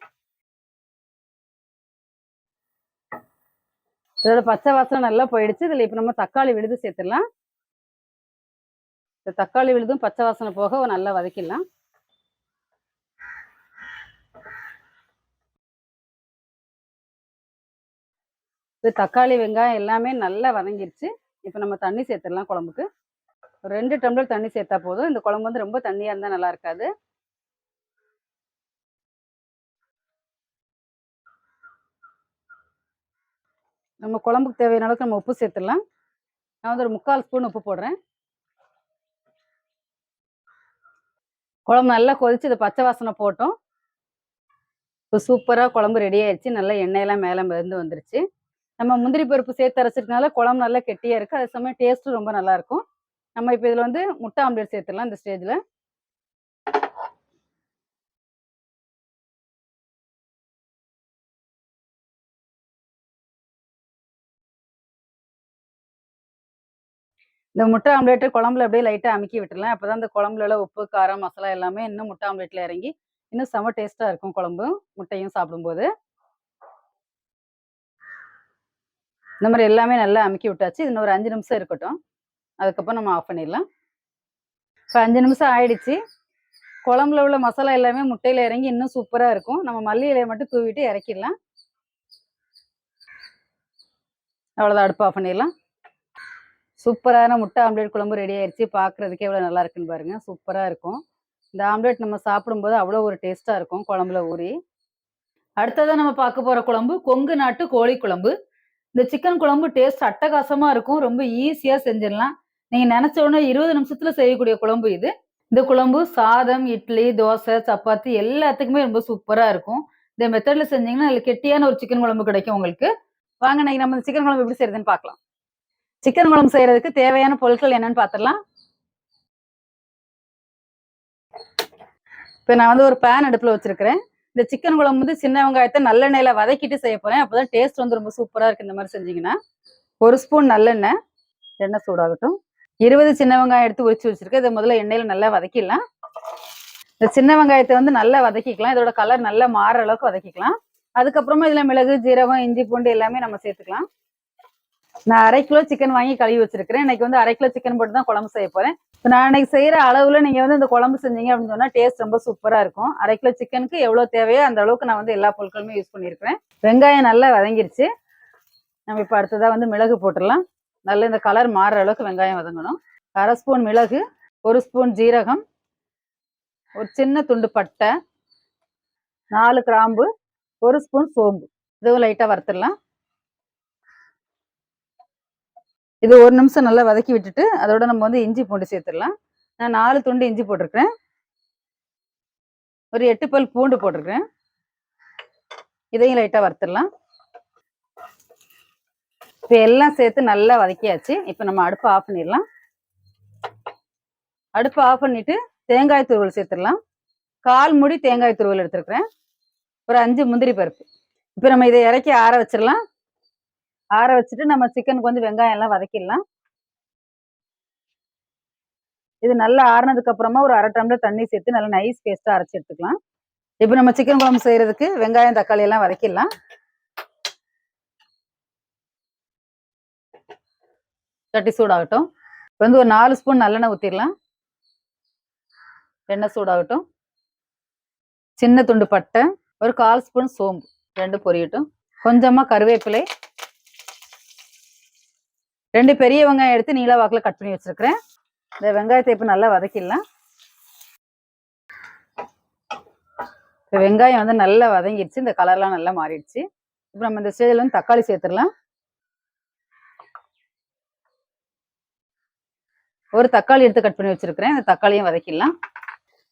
இதோட பச்சை வாசனை நல்லா போயிடுச்சு. இதுல இப்ப நம்ம தக்காளி விழுது சேர்த்துடலாம். இந்த தக்காளி விழுதும் பச்சை வாசனை போக நல்லா வதக்கிடலாம். இது தக்காளி வெங்காயம் எல்லாமே நல்லா வதங்கிருச்சு. இப்போ நம்ம தண்ணி சேர்த்துடலாம். குழம்புக்கு ஒரு 2 டம்ளர் தண்ணி சேர்த்தா போதும். இந்த குழம்பு வந்து ரொம்ப தண்ணியா இருந்தா நல்லா இருக்காது. நம்ம குழம்புக்கு தேவையான அளவுக்கு நம்ம உப்பு சேர்த்துடலாம். நான் வந்து ஒரு 3/4 ஸ்பூன் உப்பு போடுறேன். குழம்பு நல்லா கொதிச்சு இது பச்சை வாசனை போட்டோம். இப்போ சூப்பராக குழம்பு ரெடி ஆயிடுச்சு. நல்லா எண்ணெயெல்லாம் மேலே மிதந்து வந்துருச்சு. நம்ம முந்திரி பருப்பு சேர்த்து அரைச்சிருக்கனால குழம்பு நல்லா கெட்டியாக இருக்குது. அதே சமயம் டேஸ்ட்டும் ரொம்ப நல்லா இருக்கும். நம்ம இப்போ இதில் வந்து முட்டை ஆம்லேட் சேர்த்துடலாம். இந்த ஸ்டேஜில் இந்த முட்டை ஆம்லேட்டு குழம்புல அப்படியே லைட்டாக அமுக்கி விட்டுடலாம். அப்போ தான் இந்த குழம்புல உப்பு, காரம், மசாலா எல்லாமே இன்னும் முட்டை ஆம்லேட்டில் இறங்கி இன்னும் செம டேஸ்ட்டாக இருக்கும் குழம்பும் முட்டையும் சாப்பிடும்போது. இந்த மாதிரி எல்லாமே நல்லா அமுக்கி விட்டாச்சு. இன்னும் ஒரு 5 நிமிஷம் இருக்கட்டும். அதுக்கப்புறம் நம்ம ஆஃப் பண்ணிடலாம். இப்போ 5 நிமிஷம் ஆயிடுச்சு. குழம்புல உள்ள மசாலா எல்லாமே முட்டையில் இறங்கி இன்னும் சூப்பராக இருக்கும். நம்ம மல்லி இலையை மட்டும் தூவிட்டு இறக்கிடலாம். அவ்வளோதான், அடுப்பு ஆஃப் பண்ணிடலாம். சூப்பரான முட்டை ஆம்லேட் குழம்பு ரெடி ஆயிடுச்சு. பார்க்குறதுக்கே எவ்வளோ நல்லா இருக்குன்னு பாருங்க. சூப்பராக இருக்கும். இந்த ஆம்லேட் நம்ம சாப்பிடும்போது அவ்வளோ ஒரு டேஸ்ட்டாக இருக்கும் குழம்புல ஊறி. அடுத்ததான் நம்ம பார்க்க போகிற குழம்பு கொங்கு நாட்டு கோழி குழம்பு. இந்த சிக்கன் குழம்பு டேஸ்ட் அட்டகாசமாக இருக்கும். ரொம்ப ஈஸியாக செஞ்சிடலாம். நீங்கள் நினச்ச உடனே 20 நிமிஷத்தில் செய்யக்கூடிய குழம்பு இது. இந்த குழம்பு சாதம், இட்லி, தோசை, சப்பாத்தி எல்லாத்துக்குமே ரொம்ப சூப்பராக இருக்கும். இந்த மெத்தடில் செஞ்சீங்கன்னா அதில் கெட்டியான ஒரு சிக்கன் குழம்பு கிடைக்கும் உங்களுக்கு. வாங்க இன்னைக்கு நம்ம சிக்கன் குழம்பு எப்படி செய்யறதுன்னு பார்க்கலாம். சிக்கன் குழம்பு செய்யறதுக்கு தேவையான பொருட்கள் என்னன்னு பார்த்துடலாம். இப்போ நான் வந்து ஒரு பேன் அடுப்பில் வச்சிருக்கிறேன். இந்த சிக்கன் குழம்பு வந்து சின்ன வெங்காயத்தை நல்லெண்ணெயில் வதக்கிட்டு செய்ய போகிறேன். அப்போ தான் டேஸ்ட் வந்து ரொம்ப சூப்பராக இருக்குது. இந்த மாதிரி செஞ்சீங்கன்னா 1 ஸ்பூன் நல்லெண்ணெய். எண்ணெய் சூடாகட்டும். 20 சின்ன வெங்காயம் எடுத்து உரிச்சு வச்சிருக்கேன். இதை முதல்ல எண்ணெயில் நல்லா வதக்கிடலாம். இந்த சின்ன வெங்காயத்தை வந்து நல்லா வதக்கிக்கலாம். இதோட கலர் நல்லா மாறுற அளவுக்கு வதக்கிக்கலாம். அதுக்கப்புறமா இதில் மிளகு, ஜீரகம், இஞ்சி, பூண்டு எல்லாமே நம்ம சேர்த்துக்கலாம். நான் 1/2 கிலோ சிக்கன் வாங்கி கழுவி வச்சிருக்கிறேன். இன்னைக்கு வந்து 1/2 கிலோ சிக்கன் போட்டு தான் குழம்பு செய்ய போறேன். இப்போ நான் இன்னைக்கு செய்யற அளவுல நீங்க வந்து இந்த குழம்பு செஞ்சீங்க அப்படின்னு சொன்னா டேஸ்ட் ரொம்ப சூப்பரா இருக்கும். 1/2 கிலோ சிக்கனுக்கு எவ்வளவு தேவையோ அந்த அளவுக்கு நான் வந்து எல்லா பொருட்களுமே யூஸ் பண்ணியிருக்கிறேன். வெங்காயம் நல்லா வதங்கிருச்சு. நம்ம இப்போ அடுத்ததா வந்து மிளகு போட்டுடலாம். நல்ல இந்த கலர் மாறுற அளவுக்கு வெங்காயம் வதங்கணும். 1/2 ஸ்பூன் மிளகு, 1 ஸ்பூன் ஜீரகம், ஒரு சின்ன துண்டு பட்டை, 4 கிராம்பு, 1 ஸ்பூன் சோம்பு. இதுவும் லைட்டா வறுத்துடலாம். இது 1 நிமிஷம் நல்லா வதக்கி விட்டுட்டு அதோட நம்ம வந்து இஞ்சி பூண்டு சேர்த்துடலாம். நான் 4 துண்டு இஞ்சி போட்டிருக்கிறேன். ஒரு 8 பல் பூண்டு போட்டிருக்கிறேன். இதையும் லைட்டாக வறுத்துடலாம். இப்போ எல்லாம் சேர்த்து நல்லா வதக்கியாச்சு. இப்போ நம்ம அடுப்பை ஆஃப் பண்ணிடலாம். அடுப்பை ஆஃப் பண்ணிட்டு தேங்காய் துருவல் சேர்த்துடலாம். 1/4 மூடி தேங்காய் துருவல் எடுத்துருக்கிறேன். ஒரு 5 முந்திரி பருப்பு. இப்போ நம்ம இதை இறக்கி ஆற வச்சிடலாம். ஆற வச்சுட்டு நம்ம சிக்கனுக்கு வந்து வெங்காயம் எல்லாம் வதக்கிடலாம். இது நல்லா ஆறுனதுக்கு அப்புறமா ஒரு 1/2 டம்ளர் தண்ணி சேர்த்து நல்லா நைஸ் பேஸ்டா அரைச்சி எடுத்துக்கலாம். இப்போ நம்ம சிக்கன் குழம்பு செய்யறதுக்கு வெங்காயம், தக்காளி எல்லாம் வதக்கிடலாம். சட்டி சூடாகட்டும். இப்போ வந்து ஒரு 4 ஸ்பூன் நல்லெண்ணெய் ஊற்றிடலாம். எண்ணெய் சூடாகட்டும். சின்ன துண்டு பட்டை, ஒரு 1/4 ஸ்பூன் சோம்பு, 2 பொரியட்டும். கொஞ்சமாக கருவேப்பிலை, 2 பெரிய வெங்காயம் எடுத்து நீள வாக்கில் கட் பண்ணி வச்சிருக்கிறேன். இந்த வெங்காயத்தை இப்போ நல்லா வதக்கிடலாம். இப்போ வெங்காயம் வந்து நல்லா வதங்கிடுச்சு, இந்த கலர்லாம் நல்லா மாறிடுச்சு. இப்போ நம்ம இந்த ஸ்டேஜில் வந்து தக்காளி சேர்த்துடலாம். ஒரு தக்காளி எடுத்து கட் பண்ணி வச்சிருக்கிறேன். இந்த தக்காளியும் வதக்கிடலாம்.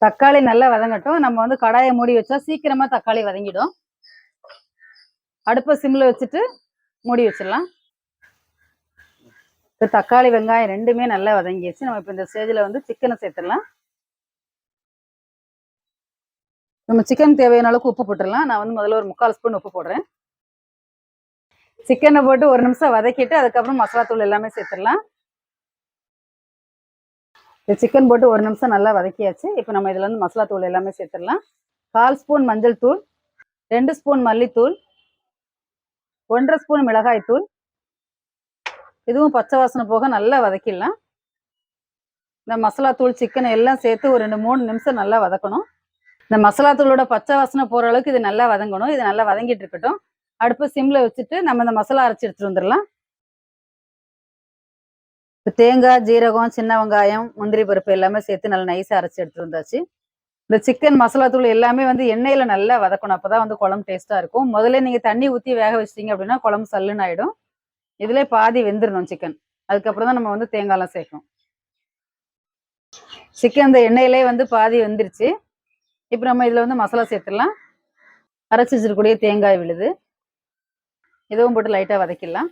தக்காளி நல்லா வதங்கட்டும். நம்ம வந்து கடாயை மூடி வச்சா சீக்கிரமா தக்காளி வதங்கிடும். அடுப்பை சிம்ல வச்சுட்டு மூடி வச்சிடலாம். இப்போ தக்காளி வெங்காயம் ரெண்டுமே நல்லா வதங்கிடுச்சு. நம்ம இப்போ இந்த ஸ்டேஜில் வந்து சிக்கனை சேர்த்துடலாம். நம்ம சிக்கன் தேவையான அளவுக்கு உப்பு போட்டுடலாம். நான் வந்து முதல்ல ஒரு 3/4 ஸ்பூன் உப்பு போடுறேன். சிக்கனை போட்டு ஒரு நிமிஷம் வதக்கிட்டு அதுக்கப்புறம் மசாலா தூள் எல்லாமே சேர்த்துடலாம். சிக்கன் போட்டு ஒரு நிமிஷம் நல்லா வதக்கியாச்சு. இப்போ நம்ம இதில் வந்து மசாலா தூள் எல்லாமே சேர்த்துடலாம். 1/4 ஸ்பூன் மஞ்சள் தூள், 2 ஸ்பூன் மல்லித்தூள், 1/2 ஸ்பூன் மிளகாய் தூள். இதுவும் பச்சை வாசனை போக நல்லா வதக்கிடலாம். இந்த மசாலா தூள் சிக்கனை எல்லாம் சேர்த்து ஒரு 2-3 நிமிஷம் நல்லா வதக்கணும். இந்த மசாலா தூளோட பச்சை வாசனை போகிற அளவுக்கு இது நல்லா வதங்கணும். இது நல்லா வதங்கிட்டு இருக்கட்டும். அடுப்பு சிம்ல வச்சுட்டு நம்ம இந்த மசாலா அரைச்சி எடுத்துட்டு வந்துடலாம். தேங்காய், ஜீரகம், சின்ன வெங்காயம், முந்திரி பருப்பு எல்லாமே சேர்த்து நல்லா நைஸாக அரைச்சி எடுத்துட்டு வந்தாச்சு. இந்த சிக்கன் மசாலா தூள் எல்லாமே வந்து எண்ணெயில் நல்லா வதக்கணும். அப்போ தான் வந்து குழம்பு டேஸ்ட்டாக இருக்கும். முதல்ல நீங்கள் தண்ணி ஊற்றி வேக வச்சிட்டிங்க அப்படின்னா குழம்பு சல்லுன்னு ஆகிடும். இதிலே பாதி வெந்துடணும் சிக்கன். அதுக்கப்புறம் தான் நம்ம வந்து தேங்காய்லாம் சேர்க்கணும். சிக்கன் இந்த எண்ணெயிலே வந்து பாதி வெந்துருச்சு. இப்போ நம்ம இதில் வந்து மசாலா சேர்த்துடலாம். அரைச்சி வச்சிருக்கக்கூடிய தேங்காய் விழுது, இதுவும் போட்டு லைட்டாக வதக்கிடலாம்.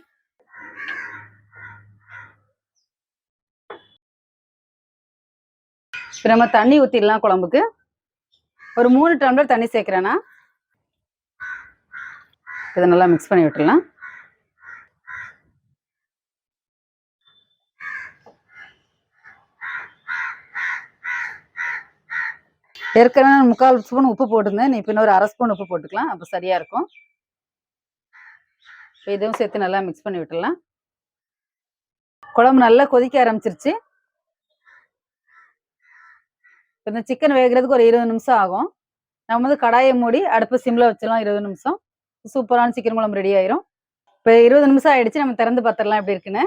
இப்போ நம்ம தண்ணி ஊற்றிடலாம். குழம்புக்கு ஒரு 3 டம்ளர் தண்ணி சேர்க்குறேன்னா. இதை நல்லா மிக்ஸ் பண்ணி விட்டுடலாம். ஏற்கனவே 3/4 ஸ்பூன் உப்பு போட்டிருந்தேன். இப்போ இன்னொரு 1/2 ஸ்பூன் உப்பு போட்டுக்கலாம். அப்போ சரியா இருக்கும். இப்போ இதுவும் சேர்த்து நல்லா மிக்ஸ் பண்ணி விட்டுடலாம். குழம்பு நல்லா கொதிக்க ஆரம்பிச்சிருச்சு. இந்த சிக்கன் வேகிறதுக்கு ஒரு 20 நிமிஷம் ஆகும். நம்ம வந்து கடாயை மூடி அடுப்பு சிம்ல வச்சிடலாம். 20 நிமிஷம் சூப்பரான சிக்கன் குழம்பு ரெடி ஆயிரும். இப்போ 20 நிமிஷம் ஆயிடுச்சு. நம்ம திறந்து பார்த்துடலாம் எப்படி இருக்குன்னு.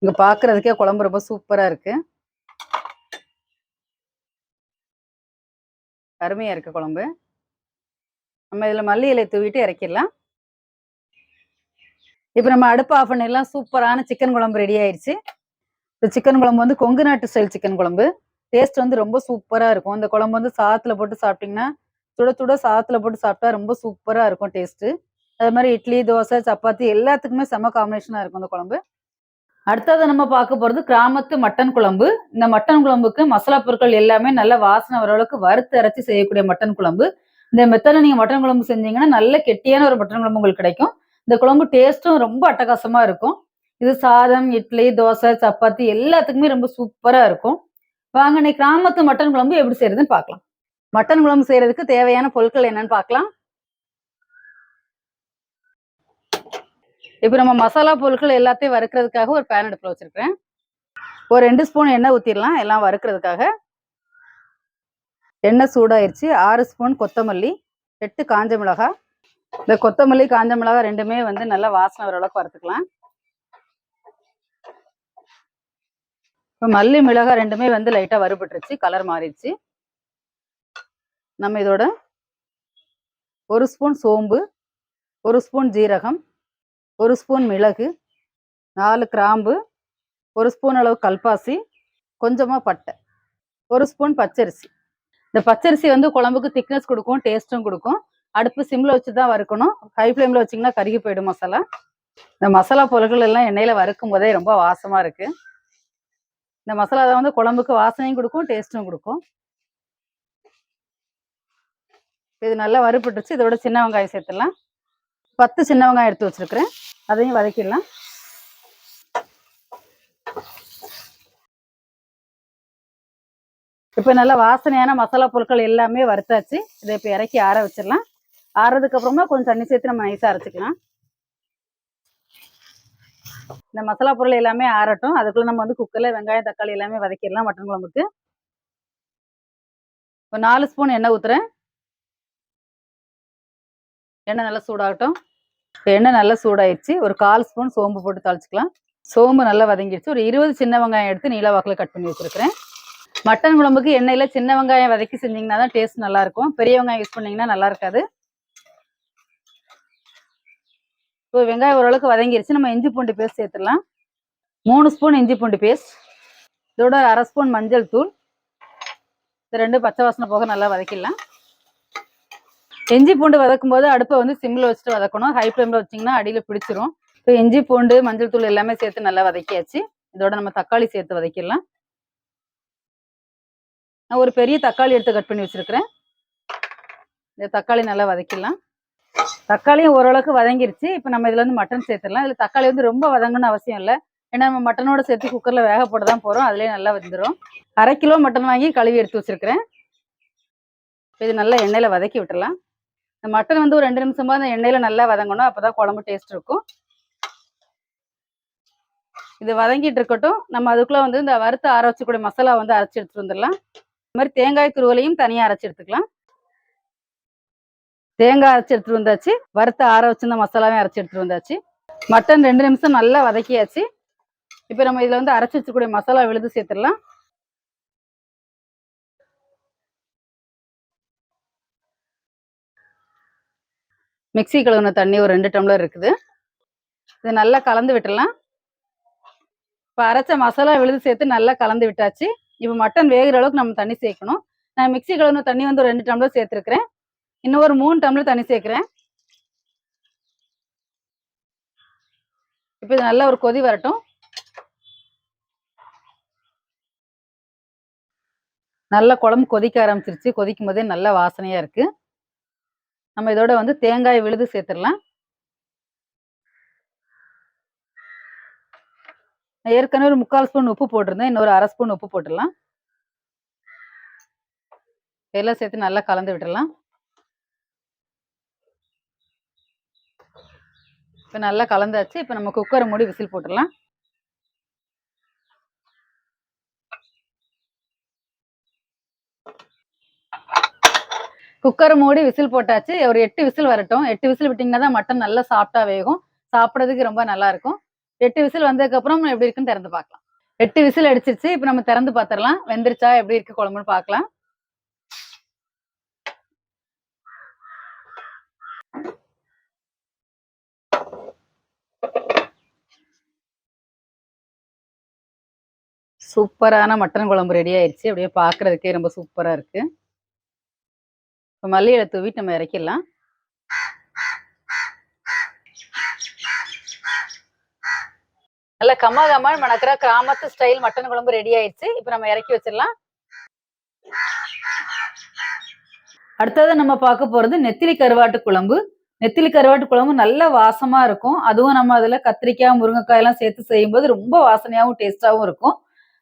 இங்க பாக்குறதுக்கே குழம்பு ரொம்ப சூப்பரா இருக்கு. அருமையா இருக்கு குழம்பு. நம்ம இதுல மல்லி இலை தூவிட்டு இறக்கிடலாம். இப்போ நம்ம அடுப்பு ஆஃப் பண்ணிடலாம். சூப்பரான சிக்கன் குழம்பு ரெடி ஆயிடுச்சு. இந்த சிக்கன் குழம்பு வந்து கொங்கு நாட்டு ஸ்டைல் சிக்கன் குழம்பு. டேஸ்ட் வந்து ரொம்ப சூப்பரா இருக்கும். இந்த குழம்பு வந்து சாதத்துல போட்டு சாப்பிட்டீங்கன்னா, சுட சுட சாதத்துல போட்டு சாப்பிட்டா ரொம்ப சூப்பரா இருக்கும் டேஸ்ட். அது மாதிரி இட்லி, தோசை, சப்பாத்தி எல்லாத்துக்குமே செம காம்பினேஷனா இருக்கும் இந்த குழம்பு. அடுத்தது நம்ம பார்க்க போறது கிராமத்து மட்டன் குழம்பு. இந்த மட்டன் குழம்புக்கு மசாலா பொருட்கள் எல்லாமே நல்ல வாசனை வர அளவுக்கு வறுத்து அரைச்சி செய்யக்கூடிய மட்டன் குழம்பு. இந்த மெத்தட்ல நீங்க மட்டன் குழம்பு செஞ்சீங்கன்னா நல்ல கெட்டியான ஒரு மட்டன் குழம்பு உங்களுக்கு கிடைக்கும். இந்த குழம்பு டேஸ்ட்டும் ரொம்ப அட்டகாசமா இருக்கும். இது சாதம், இட்லி, தோசை, சப்பாத்தி எல்லாத்துக்குமே ரொம்ப சூப்பரா இருக்கும். வாங்க இன்னைக்கு கிராமத்து மட்டன் குழம்பு எப்படி செய்யறதுன்னு பார்க்கலாம். மட்டன் குழம்பு செய்யறதுக்கு தேவையான பொருட்கள் என்னன்னு பார்க்கலாம். இப்போ நம்ம மசாலா பொருட்கள் எல்லாத்தையும் வறுக்கிறதுக்காக ஒரு பேன் அடுப்புல வச்சிருக்கிறேன். ஒரு 2 ஸ்பூன் எண்ணெய் ஊற்றிடலாம் எல்லாம் வறுக்கிறதுக்காக. எண்ணெய் சூடாயிருச்சு. 6 ஸ்பூன் கொத்தமல்லி, 8 காஞ்ச மிளகாய். இந்த கொத்தமல்லி, காஞ்ச மிளகாய் ரெண்டுமே வந்து நல்லா வாசனை வர அளவுக்கு வறுத்துக்கலாம். இப்போ மல்லி, மிளகாய் ரெண்டுமே வந்து லைட்டா வறுபட்டுருச்சு, கலர் மாறிடுச்சு. நம்ம இதோட 1 ஸ்பூன் சோம்பு, 1 ஸ்பூன் ஜீரகம், 1 ஸ்பூன் மிளகு, 4 கிராம்பு, 1 ஸ்பூன் அளவு கல்பாசி, கொஞ்சமா பட்டை, 1 ஸ்பூன் பச்சரிசி. இந்த பச்சரிசி வந்து குழம்புக்கு திக்னஸ் கொடுக்கும், டேஸ்ட்டும் கொடுக்கும். அடுப்பு சிம்ல வச்சு தான் வறுக்கணும். ஹை ஃப்ளேம்ல வச்சிங்கன்னா கருகி போயிடும் மசாலா. இந்த மசாலா பொருட்கள் எல்லாம் எண்ணெயில வறுக்கும் போதே ரொம்ப வாசமா இருக்கு. இந்த மசாலா தான் வந்து குழம்புக்கு வாசனையும் கொடுக்கும், டேஸ்ட்டும் கொடுக்கும். இது நல்லா வறுபட்டுருச்சு. இதோட சின்ன வெங்காயம் சேர்த்துடலாம். 10 சின்ன வெங்காயம் எடுத்து வச்சிருக்கிறேன். அதையும் வதக்கிடலாம். இப்போ நல்லா வாசனையான மசாலா பொருட்கள் எல்லாமே வறுத்தாச்சு. இதை இப்போ இறக்கி ஆற வச்சிடலாம். ஆறதுக்கு அப்புறமா கொஞ்சம் தண்ணி சேர்த்து நம்ம நைஸாக அரைச்சிக்கலாம். இந்த மசாலா பொருள் எல்லாமே ஆறட்டும். அதுக்குள்ள நம்ம வந்து குக்கர்ல வெங்காயம், தக்காளி எல்லாமே வதக்கிடலாம் மட்டன் குழம்புக்கு. ஒரு 4 ஸ்பூன் எண்ணெய் ஊத்துறேன். எண்ணெய் நல்லா சூடாகட்டும். இப்போ எண்ணெய் நல்லா சூடாயிருச்சு. ஒரு 1/4 ஸ்பூன் சோம்பு போட்டு தாளிச்சுக்கலாம். சோம்பு நல்லா வதங்கிடுச்சு. ஒரு 20 சின்ன வெங்காயம் எடுத்து நீள வாக்குல கட் பண்ணி வச்சிருக்கிறேன். மட்டன் குழம்புக்கு எண்ணெயில சின்ன வெங்காயம் வதக்கி செஞ்சீங்கன்னா தான் டேஸ்ட் நல்லா இருக்கும். பெரிய வெங்காயம் யூஸ் பண்ணீங்கன்னா நல்லா இருக்காது. இப்போ வெங்காயம் ஓரளவுக்கு வதங்கிருச்சு. நம்ம இஞ்சி பூண்டு பேஸ்ட் சேர்த்துடலாம். 3 ஸ்பூன் இஞ்சி பூண்டு பேஸ்ட். இதோட 1/2 ஸ்பூன் மஞ்சள் தூள். இது 2 பச்சை வாசனை போக நல்லா வதக்கிடலாம். இஞ்சி பூண்டு வதக்கும் போது அடுப்பை வந்து சிம்மில் வச்சுட்டு வதக்கணும். ஹை ஃப்ளேமில் வச்சிங்கன்னா அடியில் பிடிச்சிரும். இப்போ இஞ்சி பூண்டு மஞ்சள் தூள் எல்லாமே சேர்த்து நல்லா வதக்கியாச்சு. இதோட நம்ம தக்காளி சேர்த்து வதக்கிடலாம். நான் ஒரு பெரிய தக்காளி எடுத்து கட் பண்ணி வச்சிருக்கிறேன். இந்த தக்காளி நல்லா வதக்கிடலாம். தக்காளியும் ஓரளவுக்கு வதங்கிருச்சு. இப்போ நம்ம இதில் வந்து மட்டன் சேர்த்துடலாம். இதில் தக்காளி வந்து ரொம்ப வதங்கணும்னு அவசியம் இல்லை. ஏன்னா நம்ம மட்டனோட சேர்த்து குக்கரில் வேக போட தான் போகிறோம். அதுலேயே நல்லா வெந்துடும். 1/2 கிலோ மட்டன் வாங்கி கழுவி எடுத்து வச்சிருக்கிறேன். இது நல்லா எண்ணெயில் வதக்கி விட்டுடலாம். இந்த மட்டன் வந்து ஒரு 2 நிமிஷமா அந்த எண்ணெயில் நல்லா வதங்கணும். அப்போ தான் குழம்பு டேஸ்ட் இருக்கும். இது வதங்கிட்டு இருக்கட்டும். நம்ம அதுக்குள்ளே வந்து இந்த வறுத்து ஆற வச்சக்கூடிய மசாலா வந்து அரைச்சி எடுத்துட்டு வந்துடலாம். இந்த மாதிரி தேங்காய் துருவலையும் தனியாக அரைச்சி எடுத்துக்கலாம். தேங்காய் அரைச்சி எடுத்துட்டு வந்தாச்சு. வறுத்து ஆற வச்சிருந்த மசாலாவையும் அரைச்சி எடுத்துட்டு வந்தாச்சு. மட்டன் 2 நிமிஷம் நல்லா வதக்கியாச்சு. இப்போ நம்ம இதில் வந்து அரைச்சி வச்சக்கூடிய மசாலா விழுது சேர்த்துடலாம். மிக்ஸி கழுவுன தண்ணி ஒரு 2 டம்ளர் இருக்குது. இதை நல்லா கலந்து விட்டுடலாம். இப்போ அரைச்ச மசாலா விழுது சேர்த்து நல்லா கலந்து விட்டாச்சு. இப்போ மட்டன் வேகிற அளவுக்கு நம்ம தண்ணி சேர்க்கணும். நான் மிக்ஸி கழுவுன தண்ணி வந்து ஒரு 2 டம்ளர் சேர்த்துருக்கிறேன். இன்னும் ஒரு 3 டம்ளர் தண்ணி சேர்க்குறேன். இப்போ இது நல்லா ஒரு கொதி வரட்டும். நல்லா குழம்பு கொதிக்க ஆரம்பிச்சிருச்சு. கொதிக்கும் போதே நல்ல வாசனையா இருக்கு. நம்ம இதோட வந்து தேங்காய் விழுது சேர்த்துடலாம். ஏற்கனவே ஒரு 3/4 ஸ்பூன் உப்பு போட்டிருந்தேன். இன்னொரு 1/2 ஸ்பூன் உப்பு போட்டுடலாம். எல்லாம் சேர்த்து நல்லா கலந்து விட்டுடலாம். இப்போ நல்லா கலந்தாச்சு. இப்போ நம்ம குக்கரை மூடி விசில் போட்டுடலாம். குக்கரை மூடி விசில் போட்டாச்சு. ஒரு 8 விசில் வரட்டும். 8 விசில் விட்டிங்கன்னா தான் மட்டன் நல்லா சாஃப்டா வேகும். சாப்பிட்றதுக்கு ரொம்ப நல்லா இருக்கும். 8 விசில் வந்ததுக்கப்புறம் எப்படி இருக்குன்னு திறந்து பார்க்கலாம். 8 விசில் அடிச்சிருச்சு. இப்போ நம்ம திறந்து பார்த்துடலாம். வெந்துருச்சா எப்படி இருக்கு குழம்புன்னு பார்க்கலாம். சூப்பரான மட்டன் குழம்பு ரெடி ஆயிடுச்சு. அப்படியே பார்க்கறதுக்கே ரொம்ப சூப்பரா இருக்கு. இப்போ மல்லி இலை தூவிட்டு நம்ம இறக்கிடலாம். நல்லா கம்மா கம்மான்னு மணக்கிற கிராமத்து ஸ்டைல் மட்டன் குழம்பு ரெடி ஆயிடுச்சு. இப்போ நம்ம இறக்கி வச்சிடலாம். அடுத்தது நம்ம பார்க்க போறது நெத்திலி கருவாட்டு குழம்பு. நெத்திலி கருவாட்டு குழம்பு நல்ல வாசமா இருக்கும். அதுவும் நம்ம அதுல கத்திரிக்காய், முருங்கைக்காய் எல்லாம் சேர்த்து செய்யும்போது ரொம்ப வாசனையாவும் டேஸ்டாவும் இருக்கும்.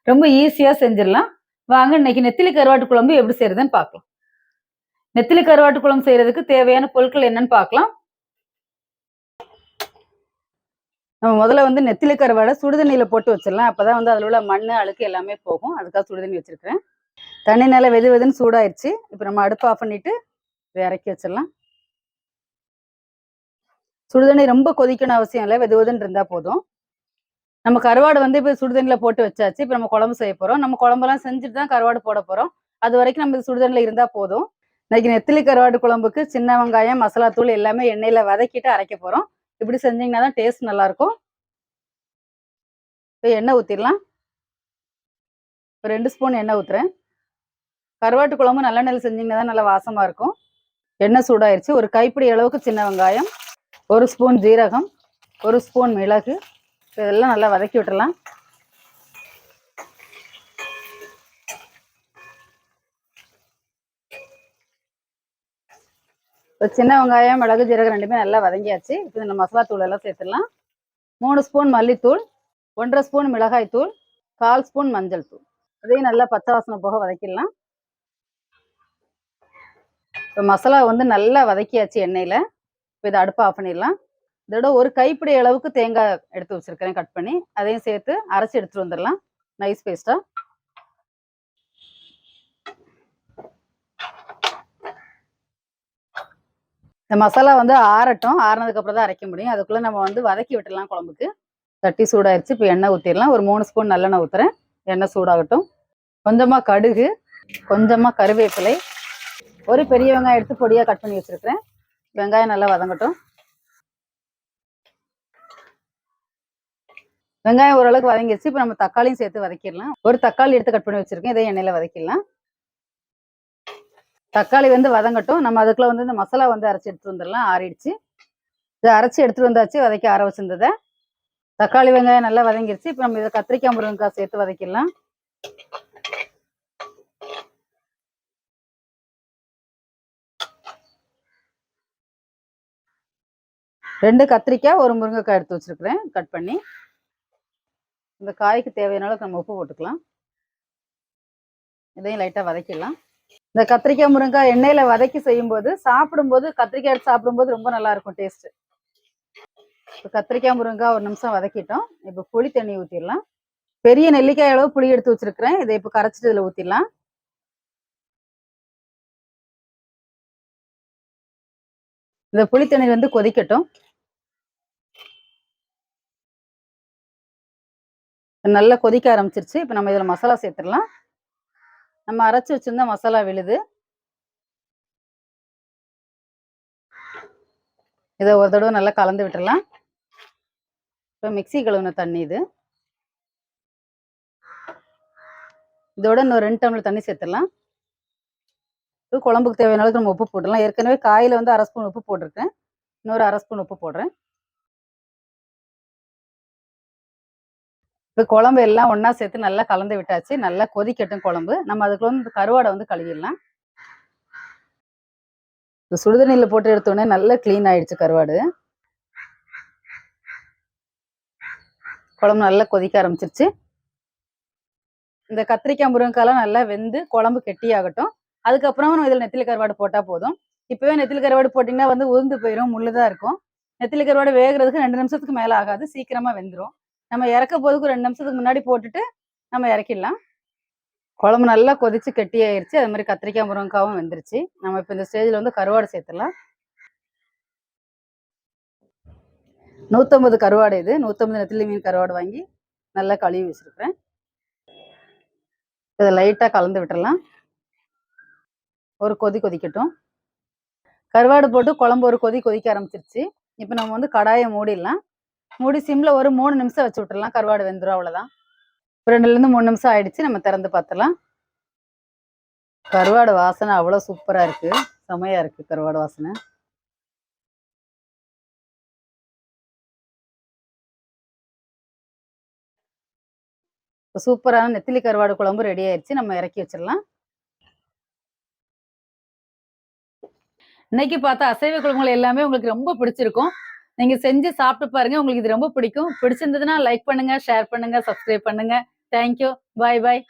ரொம்ப ஈஸியா செஞ்சிடலாம். வாங்க இன்னைக்கு நெத்திலி கருவாட்டு குழம்பு எப்படி செய்யறதுன்னு பார்க்கலாம். நெத்திலி கருவாட்டு குழம்பு செய்யறதுக்கு தேவையான பொருட்கள் என்னன்னு பார்க்கலாம். நம்ம முதல்ல வந்து நெத்திலி கருவாடை சுடுதண்ணியில போட்டு வச்சிடலாம். அப்பதான் வந்து அதுல உள்ள மண் அழுக்கு எல்லாமே போகும். அதுக்காக சுடுதண்ணி வச்சிருக்கிறேன். தண்ணி நல்லா வெது வெதுன்னு சூடாயிருச்சு. இப்போ நம்ம அடுப்பு ஆஃப் பண்ணிட்டு இறக்கி வச்சிடலாம். சுடுதண்ணி ரொம்ப கொதிக்கணும் அவசியம் இல்லை. வெது வெதுன்னு இருந்தா போதும். நம்ம கருவாடு வந்து இப்போ சுடுதண்ணில போட்டு வச்சாச்சு. இப்போ நம்ம குழம்பு செய்ய போறோம். நம்ம குழம்பெல்லாம் செஞ்சுட்டு தான் கருவாடு போட போறோம். அது வரைக்கும் நம்ம சுடுதண்ணில இருந்தா போதும். இன்னைக்கு நெத்திலி கருவாடு குழம்புக்கு சின்ன வெங்காயம், மசாலா தூள் எல்லாமே எண்ணெயில வதக்கிட்டு அரைக்க போறோம். இப்படி செஞ்சீங்கன்னா தான் டேஸ்ட் நல்லா இருக்கும். இப்போ எண்ணெய் ஊற்றிடலாம். ஒரு 2 ஸ்பூன் எண்ணெய் ஊற்றுறேன். கருவாட்டு குழம்பு நல்லெண்ணெயில் செஞ்சீங்கன்னா தான் நல்லா வாசமா இருக்கும். எண்ணெய் சூடாயிருச்சு. ஒரு கைப்பிடி அளவுக்கு சின்ன வெங்காயம், 1 ஸ்பூன் ஜீரகம், 1 ஸ்பூன் மிளகு, இதெல்லாம் நல்லா வதக்கி விட்டுறலாம். சின்ன வெங்காயம், மிளகு, ஜீரகம் ரெண்டுமே நல்லா வதங்கியாச்சு. இப்போ இந்த மசாலா தூள் எல்லாம் சேர்த்துடலாம். 3 ஸ்பூன் மல்லித்தூள், 1/2 ஸ்பூன் மிளகாய் தூள், 1/4 ஸ்பூன் மஞ்சள் தூள். இதையும் நல்லா பச்சை வாசனை போக வதக்கிடலாம். இப்போ மசாலா வந்து நல்லா வதக்கியாச்சு எண்ணெயில். இப்போ இதை அடுப்பை ஆஃப் பண்ணிடலாம். இதோட ஒரு கைப்பிடி அளவுக்கு தேங்காய் எடுத்து வச்சிருக்கிறேன் கட் பண்ணி. அதையும் சேர்த்து அரைச்சி எடுத்துட்டு வந்துடலாம் நைஸ் பேஸ்டா. இந்த மசாலா வந்து ஆறட்டும். ஆறுனதுக்கு அப்புறம் தான் அரைக்க முடியும். அதுக்குள்ள நம்ம வந்து வதக்கி விட்டுடலாம் குழம்புக்கு. சட்டி சூடாயிருச்சு. இப்போ எண்ணெய் ஊற்றிடலாம். ஒரு 3 ஸ்பூன் நல்லெண்ணெய் ஊற்றுறேன். எண்ணெய் சூடாகட்டும். கொஞ்சமாக கடுகு, கொஞ்சமாக கருவேப்பிலை, ஒரு பெரிய வெங்காயம் எடுத்து பொடியாக கட் பண்ணி வச்சிருக்கிறேன். வெங்காயம் நல்லா வதங்கட்டும். வெங்காயம் ஓரளவுக்கு வதங்கிடுச்சு. இப்போ நம்ம தக்காளியும் சேர்த்து வதக்கிடலாம். ஒரு தக்காளி எடுத்து கட் பண்ணி வச்சிருக்கேன். இதை எண்ணெயில் வதக்கிடலாம். தக்காளி வந்து வதங்கட்டும். நம்ம அதுக்குள்ள வந்து இந்த மசாலா வந்து அரைச்சி எடுத்துட்டு வந்துடலாம். ஆறிடுச்சு. இதை அரைச்சி எடுத்துட்டு வந்தாச்சு. வதக்கி ஆற வச்சிருந்ததை. தக்காளி வெங்காயம் நல்லா வதங்கிடுச்சு. இப்போ நம்ம இதை கத்திரிக்காய் முருங்கைக்காய் சேர்த்து வதக்கிடலாம். ரெண்டு கத்திரிக்காய், ஒரு முருங்கைக்காய் எடுத்து வச்சிருக்கிறேன் கட் பண்ணி. இந்த காய்க்கு தேவையான அளவுக்கு நம்ம உப்பு போட்டுக்கலாம். இதையும் லைட்டாக வதக்கிடலாம். இந்த கத்திரிக்காய் முருங்கைக்காய் எண்ணெயில வதக்கி செய்யும்போது சாப்பிடும்போது கத்திரிக்காய் எடுத்து சாப்பிடும்போது ரொம்ப நல்லா இருக்கும் டேஸ்ட். இப்போ கத்திரிக்காய் முருங்கைக்காய் ஒரு நிமிஷம் வதக்கிட்டோம். இப்போ புளி தண்ணி ஊற்றிடலாம். பெரிய நெல்லிக்காய் அளவு புளி எடுத்து வச்சிருக்கிறேன். இதை இப்போ கரைச்சிட்டு இதில் ஊற்றிடலாம். இந்த புளி தண்ணி வந்து கொதிக்கட்டும். நல்லா கொதிக்க ஆரம்பிச்சிருச்சு. இப்போ நம்ம இதில் மசாலா சேர்த்துடலாம். நம்ம அரைச்சி வச்சிருந்தா மசாலா விழுது. இதை ஒரு தடவை நல்லா கலந்து விட்டுடலாம். இப்போ மிக்ஸி கழுவின தண்ணி இது. இதோட இன்னும் 2 டம்ளர் தண்ணி சேர்த்துடலாம். இது குழம்புக்கு தேவையான அளவுக்கு நம்ம உப்பு போட்டுடலாம். ஏற்கனவே காயில் வந்து 1/2 ஸ்பூன் உப்பு போட்டிருக்கேன். இன்னொரு 1/2 ஸ்பூன் உப்பு போடுறேன். இப்போ குழம்பு எல்லாம் ஒன்றா சேர்த்து நல்லா கலந்து விட்டாச்சு. நல்லா கொதிக்கட்டும் குழம்பு. நம்ம அதுக்குள்ள வந்து கருவாடை வந்து கழுவிடலாம். இப்போ சுடுதண்ணியில் போட்டு எடுத்தோடனே நல்லா க்ளீன் ஆயிடுச்சு கருவாடு. குழம்பு நல்லா கொதிக்க ஆரம்பிச்சிருச்சு. இந்த கத்திரிக்காய் முருங்கைக்காய்லாம் நல்லா வெந்து குழம்பு கெட்டியாகட்டும். அதுக்கப்புறமா நம்ம இதில் நெத்திலி கருவாடு போட்டால் போதும். இப்போவே நெத்திலி கருவாடு போட்டிங்கன்னா வந்து உதிர்ந்து போயிடும், முள்ளு தான் இருக்கும். நெத்திலி கருவாடு வேகிறதுக்கு 2 நிமிஷத்துக்கு மேலே ஆகாது, சீக்கிரமாக வெந்துடும். நம்ம இறக்க போதுக்கு 2 நிமிஷத்துக்கு முன்னாடி போட்டுட்டு நம்ம இறக்கிடலாம். குழம்பு நல்லா கொதிச்சு கெட்டியாயிருச்சு. அது மாதிரி கத்திரிக்காய் முருங்கைக்காவும் வெந்துருச்சு. நம்ம இப்போ இந்த ஸ்டேஜில் வந்து கருவாடு சேர்த்துடலாம். 150 கருவாடு இது. 150 நெத்திலி மீன் கருவாடு வாங்கி நல்லா கழுவி வச்சிருக்கிறேன். இதை லைட்டாக கலந்து விட்டுடலாம். ஒரு கொதி கொதிக்கட்டும். கருவாடு போட்டு குழம்பு ஒரு கொதி கொதிக்க ஆரம்பிச்சிருச்சு. இப்போ நம்ம வந்து கடாயை மூடிடலாம். மூடி சிம்ல ஒரு 3 நிமிஷம் வச்சு விட்டுடலாம். கருவாடு வெந்துடும், அவ்வளோதான். 2லேருந்து 3 நிமிஷம் ஆயிடுச்சு. நம்ம திறந்து பார்த்துலாம். கருவாடு வாசனை அவ்வளோ சூப்பராக இருக்கு. செமையா இருக்கு கருவாடு வாசனை. சூப்பரான நெத்திலி கருவாடு குழம்பு ரெடி ஆயிடுச்சு. நம்ம இறக்கி வச்சிடலாம். இன்னைக்கு பார்த்த அசைவ குழம்புகள் எல்லாமே உங்களுக்கு ரொம்ப பிடிச்சிருக்கும். நீங்க செஞ்சு சாப்பிட்டு பாருங்க. உங்களுக்கு இது ரொம்ப பிடிக்கும். பிடிச்சிருந்ததுன்னா லைக் பண்ணுங்க, ஷேர் பண்ணுங்க, சப்ஸ்கிரைப் பண்ணுங்க. தேங்க்யூ. பாய் பாய்.